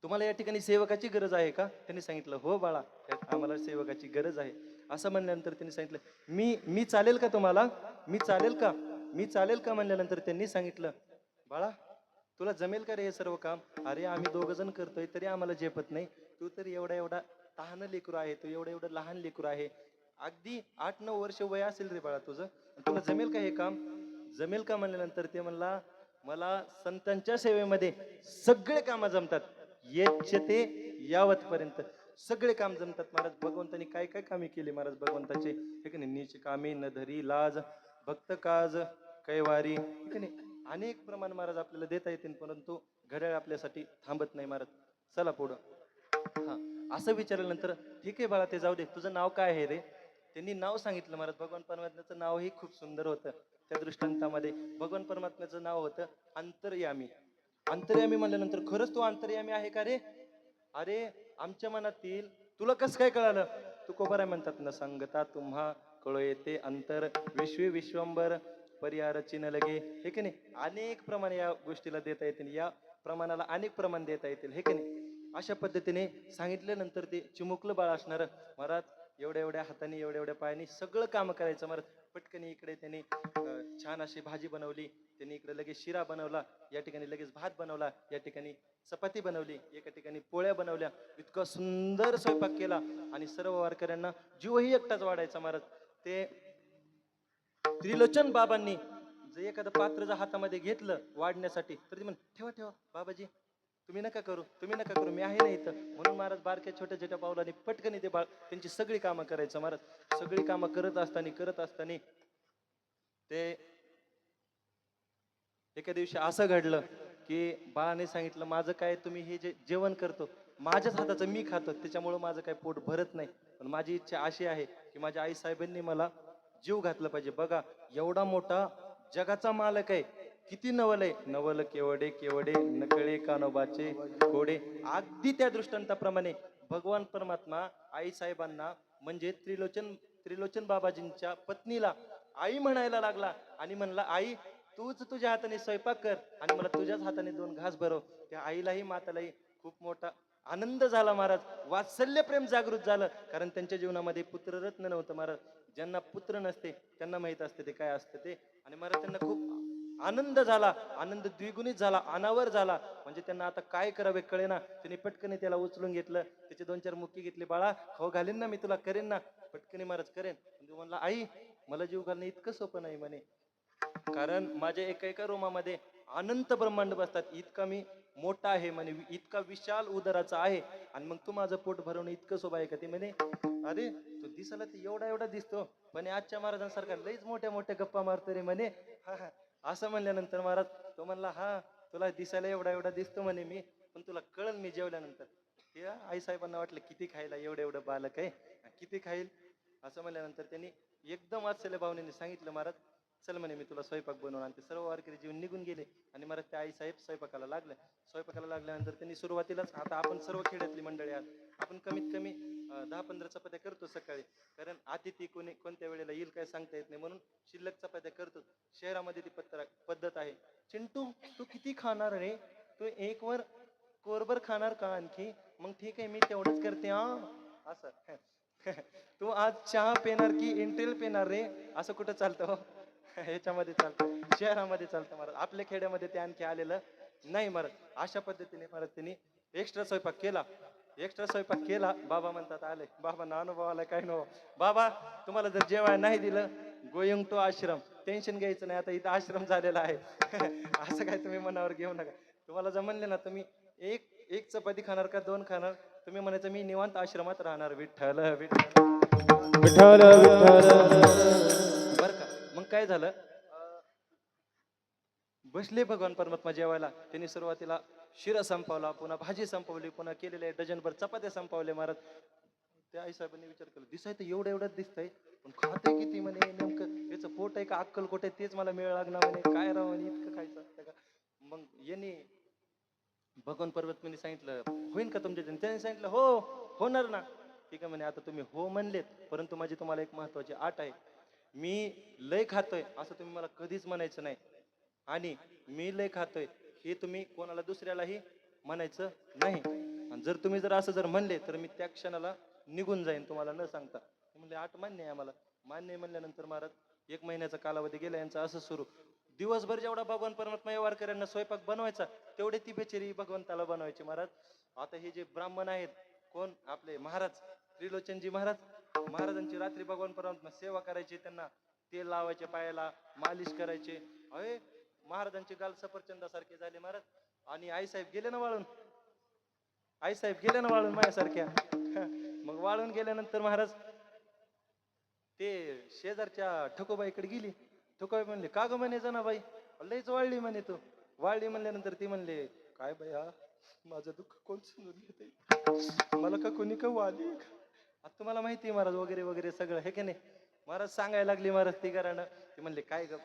तुम्हाला या ठिकाणी सेवकाची गरज आहे का. त्यांनी सांगितलं हो बाळा आम्हाला सेवकाची गरज आहे. असं म्हणल्यानंतर त्यांनी सांगितलं मी चालेल का तुम्हाला मी चालेल का म्हणल्यानंतर त्यांनी सांगितलं बाळा तुला जमेल का रे हे सर्व काम. अरे आम्ही दोघ जण करतोय तरी आम्हाला झेपत नाही. तू तर एवढा लहान लेकरू आहे. तू एवढं लहान लेकरू आहे. अगदी 8-9 वर्ष वय असेल रे बाळा तुझं. तुला जमेल का हे काम जमेल का म्हणल्यानंतर ते म्हणला मला संतांच्या सेवेमध्ये सगळे काम जमतात येत ते यावत पर्यंत सगळे काम जमतात महाराज. भगवंतांनी काय काय कामे केली महाराज भगवंताचे हे की नाही. नीच कामे न धरी लाज भक्त काज कैवारी हे की नाही. अनेक प्रमाण महाराज आपल्याला देता येतील परंतु घड्याळ आपल्यासाठी थांबत नाही महाराज. चला पुढं. हा असं विचारल्यानंतर ठीक आहे बाळा ते जाऊ दे तुझं नाव काय आहे रे. त्यांनी नाव सांगितलं महाराज. भगवान परमात्म्याचं नावही खूप सुंदर होतं. त्या दृष्टांतामध्ये भगवान परमात्म्याचं नाव होतं अंतर्यामी. अंतर्यामी म्हणल्यानंतर खरंच तो अंतर्यामी आहे का रे. अरे आमच्या मनातील तुला कसं काय कळालं. तुकोबाराय म्हणतात न सांगता तुम्हा कळो येते अंतर विश्वी विश्वंबर परिहार चिन्ह लगे हे की नाही. अनेक प्रमाण या गोष्टीला देता येतील. या प्रमाणाला अनेक प्रमाण देता येतील हे की नाही. अशा पद्धतीने सांगितल्यानंतर ते चिमुकलं बाळ असणार महाराज एवढ्या हाताने एवढ्या पायाने सगळं काम करायचं महाराज. पटकन इकडे त्याने छान अशी भाजी बनवली. त्यांनी इकडे लगेच शिरा बनवला, या ठिकाणी लगेच भात बनवला, या ठिकाणी चपाती बनवली, एका ठिकाणी पोळ्या बनवल्या. इतका सुंदर स्वयंपाक केला आणि सर्व वारकऱ्यांना जीवही एकटाच वाढायचा महाराज. ते त्रिलोचन बाबांनी जर एखादं पात्र जर हातामध्ये घेतलं वाढण्यासाठी तर ते म्हण ठेवा ठेवा बाबाजी, तुम्ही नका करू, तुम्ही नका करू, मी आहे ना इथं. म्हणून महाराज बारक्या छोट्या छोट्या पावलांनी पटकन ते बाळ त्यांची सगळी कामं करायचं महाराज. सगळी कामं करत असताना ते एका दिवशी असं घडलं की बाळाने सांगितलं, माझं काय, तुम्ही हे जे जेवण करतो माझ्याच हाताचं मी खातो, त्याच्यामुळं माझं काय पोट भरत नाही. पण माझी इच्छा अशी आहे की माझ्या आई साहेबांनी मला जीव घातला पाहिजे. बघा, एवढा मोठा जगाचा मालक आहे, किती नवल आहे. नवल केवडे केवडे नकळे कानोबाचे कोडे. अगदी त्या दृष्टांताप्रमाणे भगवान परमात्मा आई साहेबांना म्हणजे त्रिलोचन बाबाजींच्या पत्नीला आई म्हणायला लागला आणि म्हणला, आई तूच तुझ्या हाताने स्वयंपाक कर आणि मला तुझ्याच हाताने 2 घास भरव. त्या आईलाही मातालाही खूप मोठा आनंद झाला महाराज. वात्सल्य प्रेम जागृत झालं, कारण त्यांच्या जीवनामध्ये पुत्ररत्न नव्हतं महाराज. ज्यांना पुत्र नसते त्यांना माहित असते ते काय असतं ते. आणि महाराज त्यांना खूप आनंद झाला, आनंद द्विगुणित झाला, अनावर झाला. म्हणजे त्यांना आता काय करावे कळेना. त्यांनी पटकन त्याला उचलून घेतलं, त्याचे 2-4 मुक्की घेतली. बाळा खाऊ घालेन ना मी तुला, करेन ना. पटकन महाराज करेन. तो म्हणला, आई मला जीव घालणं इतकं सोपं नाही म्हणे, कारण माझ्या एका एका रोमामध्ये अनंत ब्रह्मांड बसतात, इतका मी मोठा आहे म्हणे, इतका विशाल उदराचा आहे. आणि मग तू माझं पोट भरवणं इतकं सोबा आहे का? ते म्हणे, अरे तू दिसायला ते एवढा एवढा दिसतो, पण आजच्या महाराजांसारखा लईच मोठ्या मोठ्या गप्पा मारतो रे म्हणे. असं म्हणल्यानंतर महाराज तो म्हणला, हा तुला दिसायला एवढा एवढा दिसतो म्हणे मी, पण तुला कळल मी जेवल्यानंतर. ते आई साहेबांना वाटलं किती खायला, एवढं एवढं बालक आहे, किती खाईल. असं म्हणल्यानंतर त्यांनी एकदम वात्सल्य भावनेने सांगितलं, महाराज चल म्हणे मी तुला स्वयंपाक बनवून. आणि ते सर्व वारकरी जीवन निघून गेले आणि महाराज त्या आई साहेब स्वयंपाकाला लागल्या. स्वयंपाकाला लागल्यानंतर त्यांनी सुरुवातीलाच, आता आपण सर्व खेड्यातली मंडळी आहात, आपण कमीत कमी 10-15 चपात्या करतो सकाळी, कारण अतिथी कोणी कोणत्या वेळेला येईल काय सांगता येत नाही, म्हणून शिल्लक चपात्या करतो. शहरामध्ये ती पद्धत आहे. चिंटू तू किती खाणार रे, तू एक वर कोरभर खाणार का आणखी? मग ठीक आहे मी तेवढंच करते हा. असं तू आज चहा पेणार की इंटेल पेणार रे, असं कुठं चालतं हो? ह्याच्यामध्ये चालतं, शहरामध्ये चालतं महाराज. आपल्या खेड्यामध्ये ते आणखी आलेलं नाही महाराज. अशा पद्धतीने महाराज त्यांनी एक्स्ट्रा स्वयंपाक केला. बाबा म्हणतात आले, बाबांना अनुभव आला काय नो. बाबा तुम्हाला जर जेवायला नाही दिलं, गोइंग टू आश्रम, टेन्शन घ्यायचं नाही, आता इथं आश्रम झालेला आहे. असं काय तुम्ही मनावर घेऊ नका. तुम्हाला जर म्हणले ना, तुम्ही एक चपाती खाणार का 2 खाणार, तुम्ही म्हणायचं मी निवांत आश्रमात राहणार. विठ्ठल विठ्ठल विठ्ठल विठ्ठल. बर का. मग काय झालं, बसले भगवान परमात्मा जेवायला. त्यांनी सुरुवातीला शिरा संपवला, पुन्हा भाजी संपवली, पुन्हा केलेले डझनभर चपात्या संपवले महाराज. त्या आई साहेबांनी विचार केला, दिसाय तर एवढं एवढंच दिसतंय, पण खाते किती म्हणे, नेमकं याचं पोट आहे का अक्कल कोट आहे तेच मला मिळ लागणार म्हणे. काय राव म्हणे, इतकं खायचं असतं का? मग यांनी भगवान परमात्म्याने सांगितलं, होईन का तुमच्या? त्यांनी सांगितलं, हो होणार ना. ठीक आहे म्हणे, आता तुम्ही हो म्हणलेत, परंतु माझी तुम्हाला एक महत्वाची अट आहे. मी लय खातोय असं तुम्ही मला कधीच म्हणायचं नाही, आणि मी लय खातोय हे तुम्ही कोणाला दुसऱ्यालाही म्हणायचं नाही. आणि जर असं जर म्हणले तर मी त्या क्षणाला निघून जाईन तुम्हाला न सांगता. म्हणले आठ मान्य आहे आम्हाला. मान्य आहे म्हणल्यानंतर महाराज 1 महिन्याचा कालावधी गेला यांचा. असं सुरू दिवसभर जेवढा भगवान परमात्मा या वारकऱ्यांना स्वयंपाक बनवायचा, तेवढे ती बेचेरी भगवंताला बनवायचे महाराज. आता हे जे ब्राह्मण आहेत, कोण आपले महाराज त्रिलोचनजी महाराज, महाराजांची रात्री भगवान परमात्मा सेवा करायची, त्यांना तेल लावायचे, पायाला मालिश करायचे. अरे महाराजांचे गाल सफरचंदासारखे झाले महाराज. आणि आईसाहेब गेले ना वाळून माझ्यासारख्या. मग वाळून गेल्यानंतर महाराज ते शेजारच्या ठकोबाईकडे गेली. ठकोबाई म्हणले, का ग म्हणे जनाबाई, लईच वाळली म्हणे तू. वाळली म्हणल्यानंतर ती म्हणले, काय बया माझं दुःख कोण समजून घेते, मला का कोणी का वाली. आता तुम्हाला माहिती आहे महाराज वगैरे वगैरे सगळं हे की नाही. महाराज सांगायला लागली महाराज ती घराणं. ते म्हणले, काय ग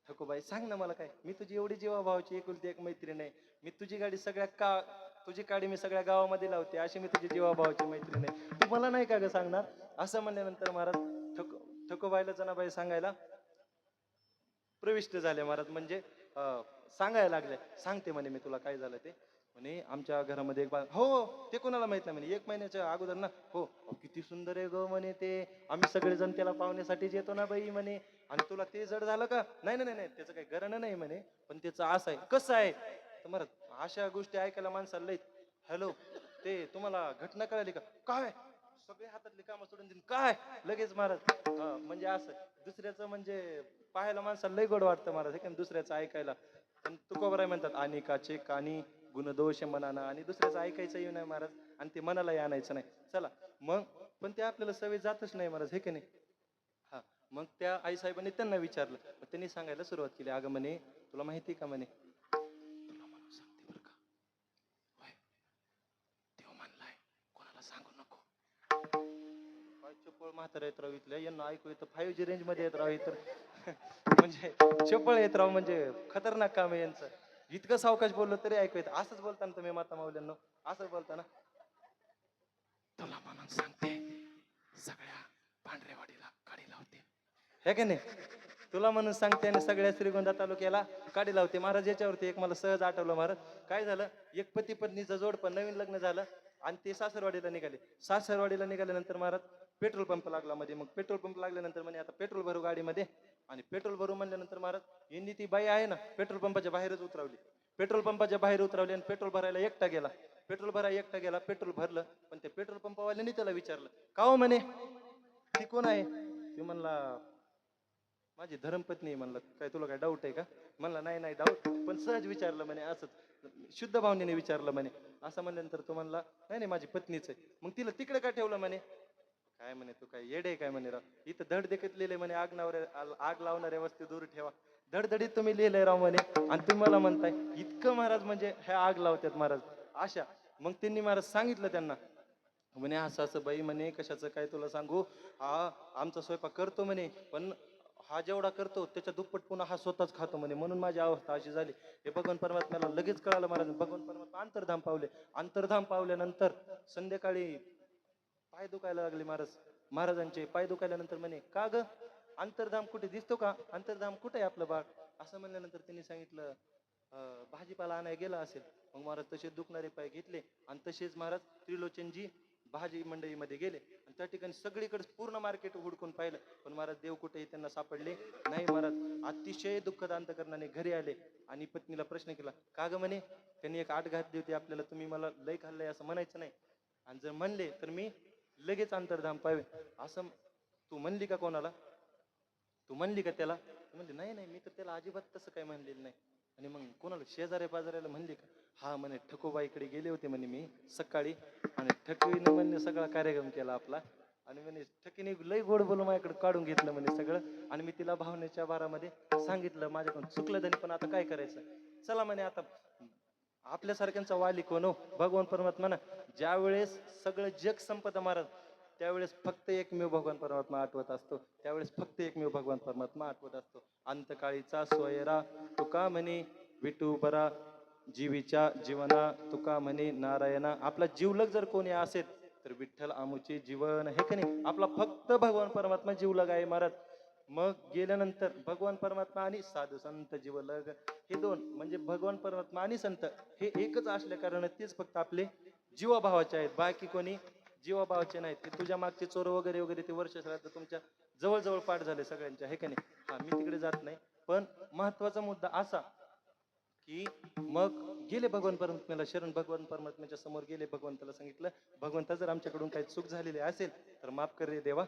ठकोबाई सांग ना मला, काय मी तुझी एवढी जीवाभावाची एकुलती एक मैत्रीण आहे. मी तुझी गाडी तुझी गाडी मी सगळ्या गावामध्ये लावते, अशी मी तुझी जीवाभावाची मैत्रीण आहे, तू मला नाही का ग सांगणार. असं म्हणल्यानंतर महाराज ठकोबाईला जनाबाई सांगायला प्रविष्ट झाले महाराज. म्हणजे सांगायला लागले, सांगते म्हणे मी तुला काय झालं ते. म्हणे आमच्या घरामध्ये एक बाळ, हो ते कोणाला माहित नाही म्हणे, 1 महिन्याच्या अगोदर ना, हो अहो, किती सुंदर आहे ग म्हणे ते, आम्ही सगळेजण त्याला पाहण्यासाठीच येतो ना बाई म्हणे, आणि तुला ते जड झालं का, नाही नाही नाही नाही, त्याचं काही गरण नाही म्हणे, पण त्याचं असं आहे कसं आहे. तर मला अशा गोष्टी ऐकायला माणसाला लई, हॅलो ते तुम्हाला घटना कळाली का, काय सगळे हातातली कामं सोडून देईन काय, लगेच महाराज म्हणजे असं दुसऱ्याचं म्हणजे पाहायला माणसाला लई गोड वाटतं महाराज, हे का नाही, दुसऱ्याचं ऐकायला. पण तुकोबराय म्हणतात अनिकाचे कानी गुणदोष मनाना, आणि दुसऱ्याचं ऐकायचंही नाही महाराज, आणि ते मनालाही आणायचं नाही. चला मग, पण ते आपल्याला सवय जातच नाही महाराज, हे की नाही. हा, मग त्या आईसाहेबांनी त्यांना विचारलं, मग त्यांनी सांगायला सुरुवात केली, अगं म्हणे तुला माहिती का म्हणे, तुला म्हणून सांगते बरं का, होय, देव म्हणलाय कोणाला सांगू नको. काय चपळ म्हातारा येत राव इथल्या, यांना ऐकू येतं 5G रेंज मध्ये येत राव इथं म्हणजे चपळ येत राव, म्हणजे खतरनाक काम आहे यांचं. इतकं सावकाश बोललो तरी ऐकू येतं. असंच बोलता ना तुम्ही माता माऊल्यांनो, असंच बोलता ना. तुला म्हणून सांगते सगळ्या पांढरेवाडीला काडी लावते, हे की नाही, तुला म्हणून सांगते आणि सगळ्या श्रीगोंदा तालुक्याला काडी लावते. महाराज याच्यावरती एक मला सहज आठवलं महाराज, काय झालं, एक पती पत्नीचं जोड पण नवीन लग्न झालं आणि ते सासरवाडीला निघाले. सासरवाडीला निघाल्यानंतर महाराज पेट्रोल पंप लागला मध्ये, मग पेट्रोल पंप लागल्यानंतर म्हणे आता पेट्रोल भरू गाडीमध्ये, आणि पेट्रोल भरू म्हणल्यानंतर महाराज यांनी ती बाई आहे ना पेट्रोल पंपाच्या बाहेरच उतरवली. पेट्रोल पंपाच्या बाहेर उतरवली आणि पेट्रोल भरायला एकटा गेला. पेट्रोल भरायला एकटा गेला, पेट्रोल भरलं, पण त्या पेट्रोल पंपावाल्याने त्याला विचारलं, का हो म्हणे ती कोण आहे. ती म्हणला माझी धर्मपत्नी आहे. म्हणलं काय तुला काय डाऊट आहे का. म्हणला नाही नाही डाऊट, पण सहज विचारलं म्हणे, असंच शुद्ध भावनेने विचारलं म्हणे. असं म्हणल्यानंतर तो म्हणला नाही नाही माझी पत्नीच आहे. मग तिला तिकडे का ठेवलं म्हणे. काय म्हणे तू काय येडे काय म्हणे राव, इथं धड देखत लिहिले म्हणे आग लावणाऱ्या वस्तू दूर ठेवा. धडधडीत तुम्ही लिहिलंय राव म्हणे, आणि तुम्ही मला म्हणताय इतकं महाराज म्हणजे ह्या आग लावतात महाराज अशा. मग त्यांनी महाराज सांगितलं त्यांना, म्हणे असं असं बाई म्हणे कशाचं काय तुला सांगू, हा आमचा स्वयंपाक करतो म्हणे, पण हा जेवढा करतो त्याच्या दुप्पट पुन्हा हा स्वतःच खातो म्हणे, म्हणून माझी अवस्था अशी झाली. हे भगवान परमात्म्याला लगेच कळालं महाराज. भगवान परमात्मा अंतर्धाम पावले. अंतर्धाम पावल्यानंतर संध्याकाळी पाय दुखायला लागले महाराज. महाराजांचे पाय दुखायल्यानंतर म्हणे का ग अंतर्धाम कुठे दिसतो का, अंतर्धाम कुठे आहे आपलं बाळ. असं म्हणल्यानंतर त्यांनी सांगितलं भाजीपाला आणायला गेला असेल. मग महाराज तसेच दुखणारे पाय घेतले आणि तसेच महाराज त्रिलोचनजी भाजी मंडईमध्ये गेले, आणि त्या ठिकाणी सगळीकडे पूर्ण मार्केट हुडकून पाहिलं, पण महाराज देव कुठेही त्यांना सापडले नाही. महाराज अतिशय दुःखद अंतकरणाने घरी आले आणि पत्नीला प्रश्न केला, का ग म्हणे त्यांनी एक आठ घातली होती आपल्याला, तुम्ही मला लय खाल्लंय असं म्हणायचं नाही, आणि जर म्हणले तर मी लगेच अंतर्धाम पावे. असं तू म्हणली का कोणाला, तू म्हणली का त्याला. म्हणले नाही नाही मी तर त्याला अजिबात तसं काय म्हणलेलं नाही. आणि मग कोणाला शेजाऱ्या पाजाऱ्याला म्हणली का. हा म्हणे ठकोबाईकडे गेले होते म्हणे मी सकाळी, आणि ठकवीने म्हणणे सगळा कार्यक्रम केला आपला, आणि म्हणे ठकीने लय गोड बोलून माझ्याकडे काढून घेतलं म्हणे सगळं, आणि मी तिला भावनेच्या भारामध्ये सांगितलं माझ्याकडून चुकलं तरी, पण आता काय करायचं. चला म्हणे आता आपल्यासारख्यांचा वाली कोण हो, भगवान परमात्मा ना. ज्या वेळेस सगळं जग संपत महाराज, त्यावेळेस फक्त एकमेव भगवान परमात्मा आठवत असतो. त्यावेळेस फक्त एकमेव भगवान परमात्मा आठवत असतो. अंतकाळीचा सोयरा तुका म्हणे विठू बरा, जीवीच्या जीवना तुका म्हणे नारायणा. आपला जीवलग जर कोणी असेल तर विठ्ठल आमुचे जीवन, हे का नाही. आपला फक्त भगवान परमात्मा जीवलग आहे महाराज. मग गेल्यानंतर भगवान परमात्मा आणि साधू संत जीवलग, हे दोन म्हणजे भगवान परमात्मा आणि संत हे एकच असल्या कारण तेच फक्त आपले जीवाभावाचे आहेत. बाकी कोणी जीवाभावाचे नाहीत. ते तुझ्या मागचे चोर वगैरे वगैरे ते वर्ष तुमच्या जवळ पाठ झाले सगळ्यांच्या, हे का नाही. हा मी तिकडे जात नाही, पण महत्वाचा मुद्दा असा की मग गेले भगवान परमात्म्याला शरण, भगवान परमात्म्याच्या समोर गेले, भगवंताला सांगितलं भगवंता जर आमच्याकडून काही चूक झालेली असेल तर माफ कर रे देवा,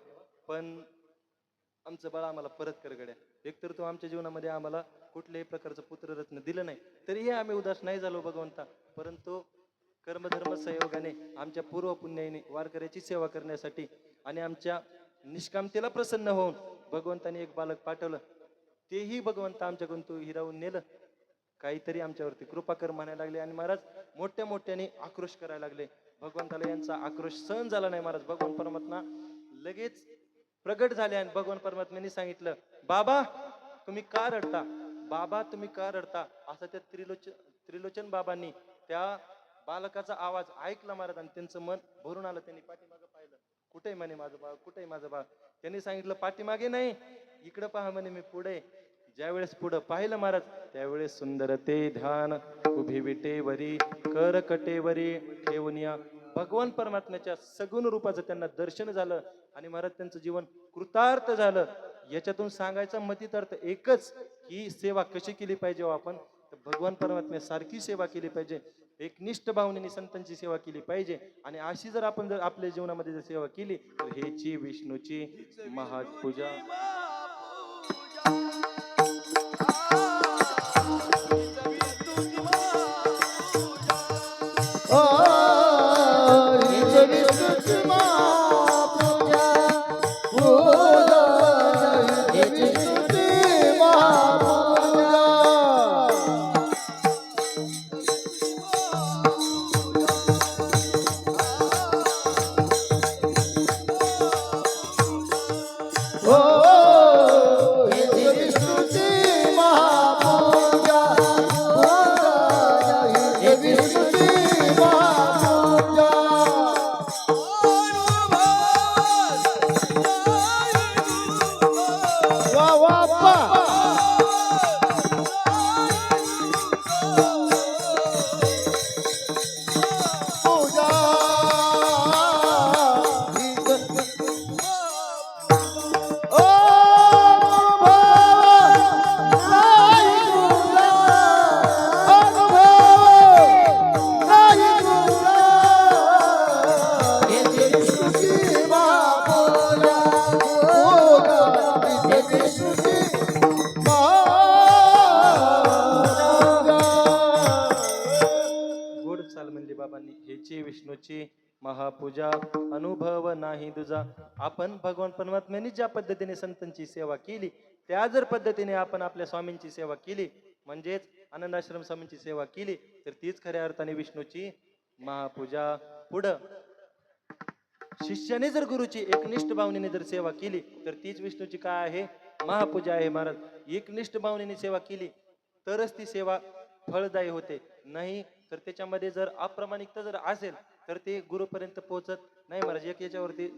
पण आमचं बाळ आम्हाला परत कर गड्या. एकतर तू आमच्या जीवनामध्ये आम्हाला कुठल्याही प्रकारचं पुत्ररत्न दिलं नाही, तरीही आम्ही उदास नाही झालो भगवंता, परंतु कर्मधर्म संयोगाने आमच्या पूर्व पुण्याने वारकऱ्याची सेवा करण्यासाठी आणि आमच्या निष्कामतेला प्रसन्न होऊन भगवंताने एक बालक पाठवलं. तेही भगवंता आमच्याकडून तू हिरावून नेलं. काहीतरी आमच्यावरती कृपा कर म्हणायला लागले, आणि महाराज मोठ्या मोठ्याने आक्रोश करायला लागले. भगवंताला यांचा आक्रोश सहन झाला नाही महाराज. भगवान परमात्मा लगेच प्रगट झाले आणि भगवान परमात्म्याने सांगितलं, बाबा तुम्ही का रडता, बाबा तुम्ही का रडता. असं त्या त्रिलोचन बाबांनी त्या बालकाचा आवाज ऐकला महाराज, आणि त्यांचं मन भरून आलं. त्यांनी पाठीमागं पाहिलं, कुठे म्हणे माझं बाळ, कुठे माझं बाळ. त्यांनी सांगितलं पाठीमागे नाही, इकडं पहा म्हणे मी पुढे. ज्यावेळेस पुढं पाहिलं महाराज त्यावेळेस सुंदर ते ध्यान उभी विटेवरी कर कटेवरी ठेवून या भगवान परमात्म्याच्या सगुण रूपाचं त्यांना दर्शन झालं आणि महाराज त्यांचं जीवन कृतार्थ झालं. याच्यातून सांगायचा मतित अर्थ एकच की सेवा कशी केली पाहिजे हो आपण तर भगवान परमात्म्यासारखी सेवा केली पाहिजे. एकनिष्ठ भावनेने संतांची सेवा केली पाहिजे आणि अशी जर आपण जर आपल्या जीवनामध्ये जर सेवा केली तर हेची विष्णूची महापूजा. गोड चाल म्हणली बाबांनी हेची विष्णूची महापूजा अनुभव नाही तुझा. आपण भगवान परमात्म्याने ज्या पद्धतीने संतांची सेवा केली त्या जर पद्धतीने आपण आपल्या स्वामींची सेवा केली म्हणजेच आनंदाश्रम स्वामींची सेवा केली तर तीच खऱ्या अर्थाने विष्णूची महापूजा. पुढं शिष्याने जर गुरुची एकनिष्ठ भावनेने जर सेवा केली तर तीच विष्णूची काय आहे महापूजा आहे. महाराज एकनिष्ठ भावनेने सेवा केली तरच ती सेवा फळदायी होते, नाही तर त्याच्यामध्ये जर अप्रामाणिकता जर असेल तर ते गुरुपर्यंत पोहोचत नाही. महाराज एक याच्यावरती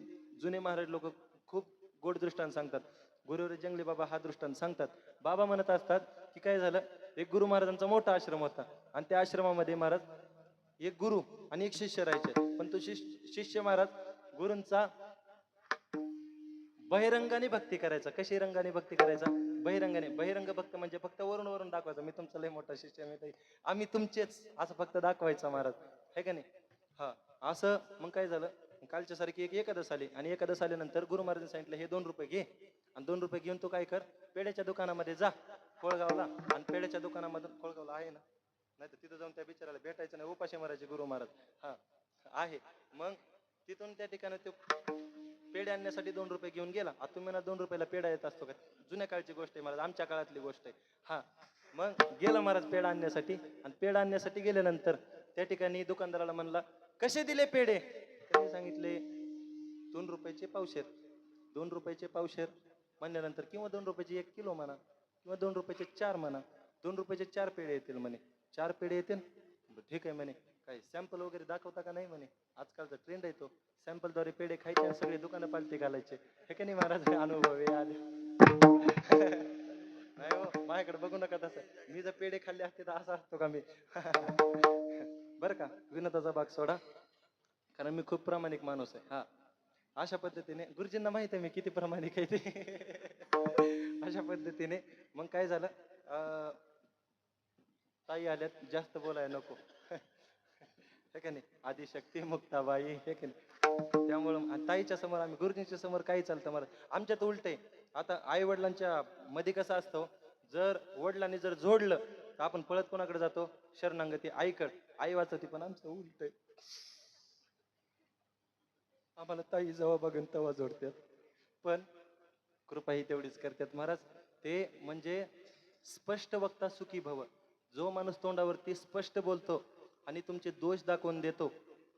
जुने महाराज लोक खूप गोड दृष्टांत सांगतात. गुरुवर जंगली बाबा हा दृष्टांत सांगतात. बाबा म्हणत असतात की काय झालं, एक गुरु महाराजांचा मोठा आश्रम होता आणि त्या आश्रमामध्ये महाराज एक गुरु आणि एक शिष्य राहायचे. पण तो शिष्य महाराज गुरूंचा बहिरंगाने भक्ती करायचा. कशी रंगाने भक्ती करायचा? बहिरंगाने. बहिरंग भक्त म्हणजे फक्त वरून वरून दाखवायचा, मी तुमचा लय मोठा शिष्य मी आम्ही तुमचेच, असं फक्त दाखवायचं महाराज, है का नाही. हा असं मग काय झालं, कालच्या सारखी एक एकादश आली आणि एकादश आल्यानंतर गुरु महाराजांनी सांगितलं हे 2 रुपये घे आणि 2 रुपये घेऊन तू काय कर, पेड्याच्या दुकानामध्ये जा कोळगावला आणि पेड्याच्या दुकानामधून, कोळगावला आहे ना, नाही तर तिथं जाऊन त्या बिचाराला भेटायचं नाही, उपाशी मारायचे गुरु महाराज. हा आहे. मग तिथून त्या ठिकाणी तो पेढे आणण्यासाठी 2 रुपये घेऊन गेला. आता तुम्ही ना 2 रुपयाला पेढा येत असतो का? जुन्या काळची गोष्ट आहे महाराज, आमच्या काळातली गोष्ट आहे. हा मग गेला महाराज पेढा आणण्यासाठी आणि पेढा आणण्यासाठी गेल्यानंतर त्या ठिकाणी दुकानदाराला म्हणला कसे दिले पेढे? त्यांनी सांगितले 2 रुपयाचे पावशेर. 2 रुपयाचे पावशेर म्हणल्यानंतर किंवा 2 रुपयाचे 1 किलो म्हणा किंवा 2 रुपयाचे 4 म्हणा, 2 रुपयाचे 4 पेढे येतील म्हणे. 4 पेढे येतील, ठीक आहे म्हणे. काही सॅम्पल वगैरे दाखवता का? नाही म्हणे. आजकालचा ट्रेंड आहे तो, सॅम्पलद्वारे पेढे खायचे आणि सगळे दुकानं पालती घालायचे, हे का नाही महाराज. अनुभव आले नाही हो, माझ्याकडे बघू नका तसं. मी जर पेढे खाल्ले असते तर असा असतो का मी? बरं का, विनोदाचा भाग सोडा, कारण मी खूप प्रामाणिक माणूस आहे. हा अशा पद्धतीने गुरुजींना माहित आहे मी किती प्रामाणिक आहे ते. अशा पद्धतीने मग काय झालं, ताई आल्यात, जास्त बोलायला नको, हे का नाही. आदिशक्ती मुक्ताबाई, हे का नाही. त्यामुळं ताईच्या समोर आम्ही, गुरुजींच्या समोर काही चालतं मला. आमच्यात उलट आहे. आता आई वडिलांच्या मध्ये कसं असतं, जर वडिलांनी जर जोडलं तर आपण पळत कोणाकडे जातो? शरणांगती आईकडे, आई वाचवती. पण आमचं उलट आहे, आम्हाला ताई जेव्हा बघन तेव्हा जोडतात, पण कृपाही तेवढीच करतात महाराज. ते म्हणजे स्पष्ट वक्ता सुखी भव. जो माणूस तोंडावरती स्पष्ट बोलतो आणि तुमचे दोष दाखवून देतो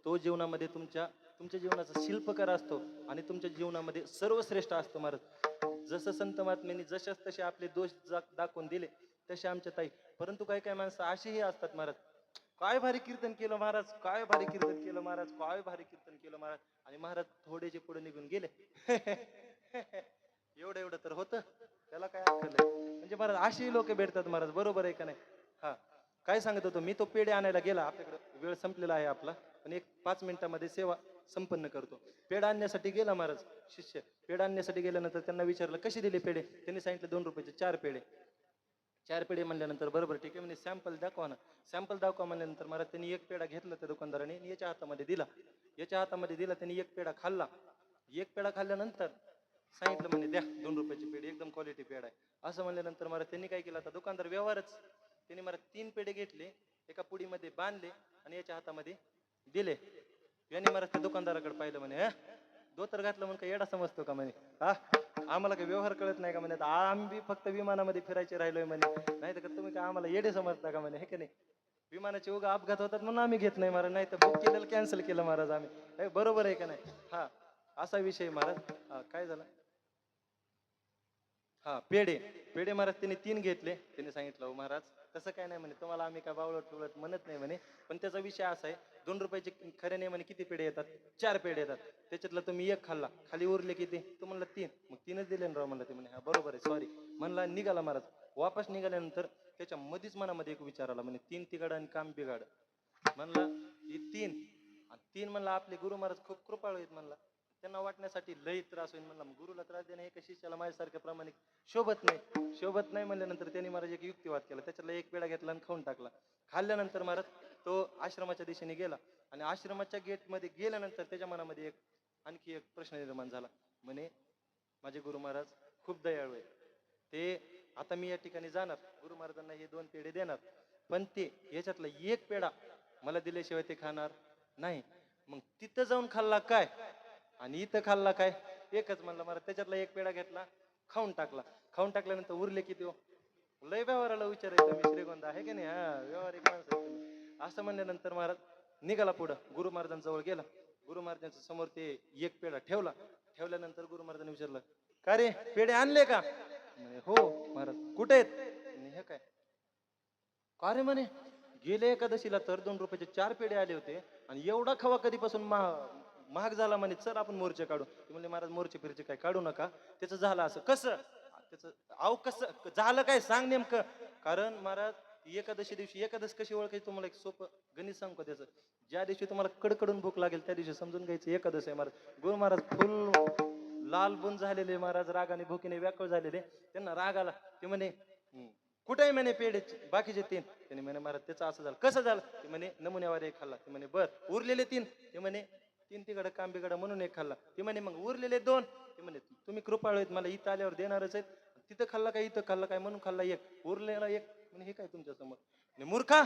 तो जीवनामध्ये तुमच्या जीवनाचा शिल्पकार असतो आणि तुमच्या जीवनामध्ये सर्वश्रेष्ठ असतो महाराज. जसं संत महात्म्यांनी जशाच तसे आपले दोष दाखवून दिले तसे आमच्या ताई. परंतु काही काही माणसं असेही असतात महाराज, काय भारी कीर्तन केलं महाराज, काय भारी कीर्तन केलं महाराज, काय भारी कीर्तन केलं महाराज, आणि महाराज थोडेसे पुढे निघून गेले. एवढं तर होतं. त्याला काय अक्कल आहे? म्हणजे महाराज अशी लोक भेटतात महाराज, बरोबर आहे का नाही? हा, काय सांगत होतो मी, तो पेढे आणायला गेला, आपल्याकडे वेळ संपलेला आहे आपला, पण एक 5 मिनिटामध्ये सेवा संपन्न करतो. पेढा आणण्यासाठी गेला महाराज शिष्य, पेढा आणण्यासाठी गेल्यानंतर त्यांना विचारलं कसे दिले पेढे, त्यांनी सांगितलं 2 रुपयाचे 4 पेढे. 4 पेढे म्हणल्यानंतर बरोबर ठीक आहे म्हणे, सॅम्पल दाखवा ना. सॅम्पल दाखवा म्हणल्यानंतर महाराज त्यांनी एक पेढा घेतला त्या दुकानदाराने आणि याच्या हातामध्ये दिला. याच्या हातामध्ये दिला, त्यांनी एक पेढा खाल्ला. एक पेढा खाल्ल्यानंतर सांगितलं म्हणे द्या 2 रुपयाची पेढी, एकदम क्वालिटी पेढा आहे असं म्हणल्यानंतर महाराज त्यांनी काय केलं, आता दुकानदार व्यवहारच, त्यांनी महाराज 3 पेढे घेतले, एका पुडीमध्ये बांधले आणि याच्या हातामध्ये दिले. यांनी महाराज त्या दुकानदाराकडे पाहिलं म्हणे, धोतर घातलं म्हणून काय येडा समजतो का म्हणे, हा आम्हाला काही व्यवहार कळत नाही का म्हणे, आम्ही फक्त विमानामध्ये फिरायचे राहिलोय म्हणे, नाही तर तुम्ही काय आम्हाला येडे समजता का म्हणे, हे की नाही? विमानाचे उगा अपघात होतात म्हणून आम्ही घेत नाही महाराज, नाही तर बुक केलेलं कॅन्सल केलं महाराज आम्ही, बरोबर आहे का नाही? हा, असा विषय महाराज. हा, काय झालं? हा, पेढे पेढे महाराज त्यांनी 3 घेतले. त्यांनी सांगितलं हो महाराज तसं काय नाही म्हणे, तुम्हाला आम्ही काय बावळट टुवळट म्हणत नाही म्हणे, पण त्याचा विषय असा आहे 2 रुपयाचे खरे नाही म्हणे, किती पेढे येतात? 4 पेढे येतात, त्याच्यातलं तुम्ही एक खाल्ला, खाली उरले किती? तू म्हणला 3, मग 3च दिले ना राव म्हणला. ते म्हणे हा बरोबर आहे, सॉरी म्हणला. निघाला महाराज. वापस निघाल्यानंतर त्याच्या मध्येच मनामध्ये एक विचार आला म्हणे, 3 तिघाड आणि काम बिघाड म्हणला. ही 3 आणि 3 म्हणला, आपले गुरु महाराज खूप कृपाळू आहेत म्हणला, त्यांना वाटण्यासाठी लई त्रास होईल म्हणला. गुरुला त्रास देणं एका शिष्याला माझ्यासारख्या प्रामाणिक शोभत नाही म्हणल्यानंतर त्यांनी महाराज एक युक्तिवाद केला, त्याच्यातला एक पेढा घेतला आणि खाऊन टाकला. खाल्ल्यानंतर महाराज तो आश्रमाच्या दिशेने गेला आणि आश्रमाच्या गेटमध्ये गेल्यानंतर त्याच्या मनामध्ये आणखी एक प्रश्न निर्माण झाला. म्हणे माझे गुरु महाराज खूप दयाळू आहे, ते आता मी या ठिकाणी जाणार, गुरु महाराजांना हे 2 पेढे देणार, पण ते याच्यातला एक पेढा मला दिल्याशिवाय ते खाणार नाही. मग तिथं जाऊन खाल्ला काय आणि इथं खाल्ला काय, एकच म्हणलं महाराज. त्याच्यातला एक पेढा घेतला, खाऊन टाकला. खाऊन टाकल्यानंतर उरले किती हो? लय व्यवहाराला विचारायचं मी श्रीगोंदा आहे की नाही, हा व्यवहारिक माणसं. असं म्हणल्यानंतर महाराज निघाला पुढं, गुरु महाराजांजवळ गेला. गुरु महाराजांच्या समोर ते एक पेढा ठेवला. ठेवल्यानंतर गुरु महाराजांनी विचारलं, का रे पेढे आणले का? म्हणे हो महाराज. कुठे आहेत? हे काय का रे म्हणे, गेले एकादशीला तर 2 रुपयाचे 4 पेढे आले होते आणि एवढा खवा कधीपासून महाग झाला म्हणे, चल आपण मोर्चे काढू. ते म्हणले महाराज मोर्चे फिरचे काय काढू नका, त्याचं झालं असं. कसं त्याचं आव कसं झालं काय सांग नेमकं? कारण महाराज एकादशी दिवशी, एकादश कशी ओळखायची तुम्हाला एक सोपं गणित सांगतो त्याचं. ज्या दिवशी तुम्हाला कडकडून भूक लागेल त्या दिवशी समजून घ्यायचं एकादश आहे महाराज. गुरु महाराज फुल लाल बुन झालेले महाराज, रागाने भुकीने व्याकुळ झालेले. त्यांना राग आला. ते म्हणे कुठे आहे म्हणे पेढे बाकीचे 3? त्याने म्हणे महाराज त्याचं असं झालं. कसं झालं? ते म्हणे नमुन्यावर एक खाल्ला. ते म्हणे बर उरलेले 3? ते म्हणे 3 तिकडं काम बिघडा म्हणून एक खाल्ला. ते म्हणे मग उरलेले 2? ते म्हणे तुम्ही कृपाळू आहेत, मला इथं आल्यावर देणारच आहेत, तिथं खाल्ला काय इथं खाल्ला काय म्हणून खाल्ला एक, उरलेला एक. म्हणजे हे काय तुमच्या समोर? मूर्खा,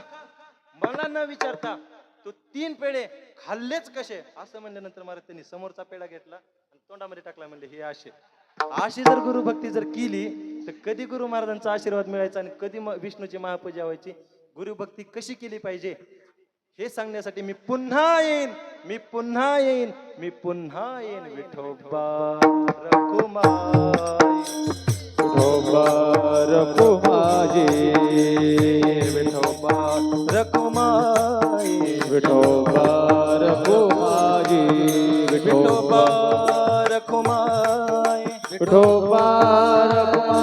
मला न विचारता तो 3 पेढे खाल्लेच कसे असं म्हणल्यानंतर महाराज त्यांनी समोरचा पेढा घेतला आणि तोंडामध्ये टाकला. म्हणले हे अशी जर गुरुभक्ती जर केली तर कधी गुरु महाराजांचा आशीर्वाद मिळायचा आणि कधी विष्णूची महापूजा व्हायची. गुरुभक्ती कशी केली पाहिजे हे सांगण्यासाठी मी पुन्हा येईन, मी पुन्हा येईन, मी पुन्हा येईन. विठोबा रखुमाई, विठोबा रखुमाई, विठोबा रखुमाई, विठोबा रखुमाई, विठोबा रखुमाई, विठोबा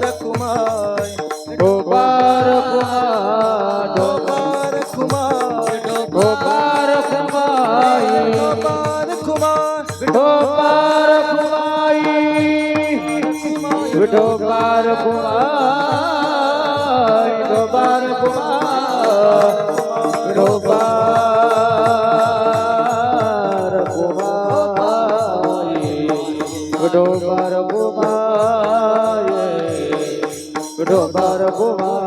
रखुमाई, विठोबा रखुमाई, विठोबा रखुमाई, विठोबा रखुमाई, विठोबा रखुमाई, विठोबा रखुमाई, विठोबा रखुमाई, विठोबा रखुमाई,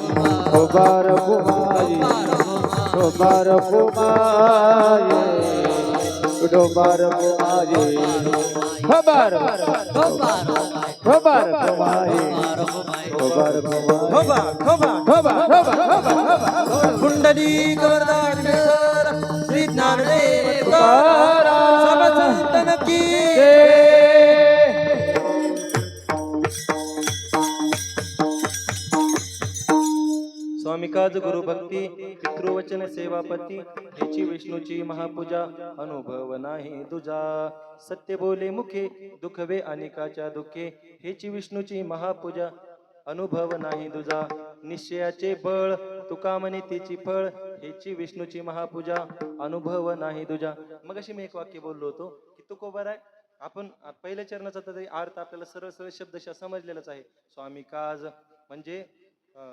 विठोबा रखुमाई, विठोबा रखुमाई, विठोबा रखुमाई, खबर खबर रखुमाई, खबर खबर कुंडली गवर्धन श्री ज्ञानदेव समसंतन की स्वामी का काज गुरु भक्ती पितृवचन सेवापती हेची विष्णूची महापूजा अनुभव नाही तुझा सत्य बोले मुखे दुखवे अनेकाच्या दुःखे हेची विष्णूची महापूजा अनुभव नाही तुझा निश्चयाचे बळ तुका म्हणे तिची फळ हेची विष्णूची महापूजा अनुभव नाही तुझा. मग अशी मी एक वाक्य बोललो होतो की तुकोबार आहे. आपण पहिल्या चरणाचा तर अर्थ आपल्याला सरळ सरळ शब्दशः समजलेलाच आहे. स्वामी काज म्हणजे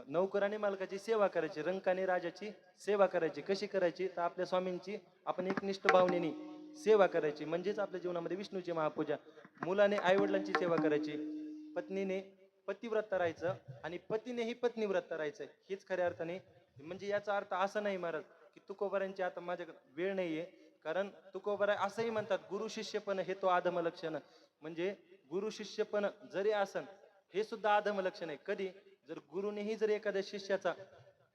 नौकराने मालकाची सेवा करायची, रंकाने राजाची सेवा करायची. कशी करायची तर आपल्या स्वामींची आपण एकनिष्ठ भावनेने सेवा करायची, म्हणजेच आपल्या जीवनामध्ये विष्णूची महापूजा. मुलाने आईवडिलांची सेवा करायची, पत्नीने पतिव्रत राहायचं आणि पतीनेही पत्नीव्रत राहायचं. हीच खऱ्या अर्थाने म्हणजे याचा अर्थ असा नाही महाराज की तुकोबारांची आता माझ्याकडे वेळ नाहीये, कारण तुकोबारा असंही म्हणतात गुरु शिष्यपण हे तो आधम लक्षण. म्हणजे गुरु शिष्यपण जरी असन हे सुद्धा आधम लक्षण आहे. कधी जर गुरुनेही जर एखाद्या शिष्याचा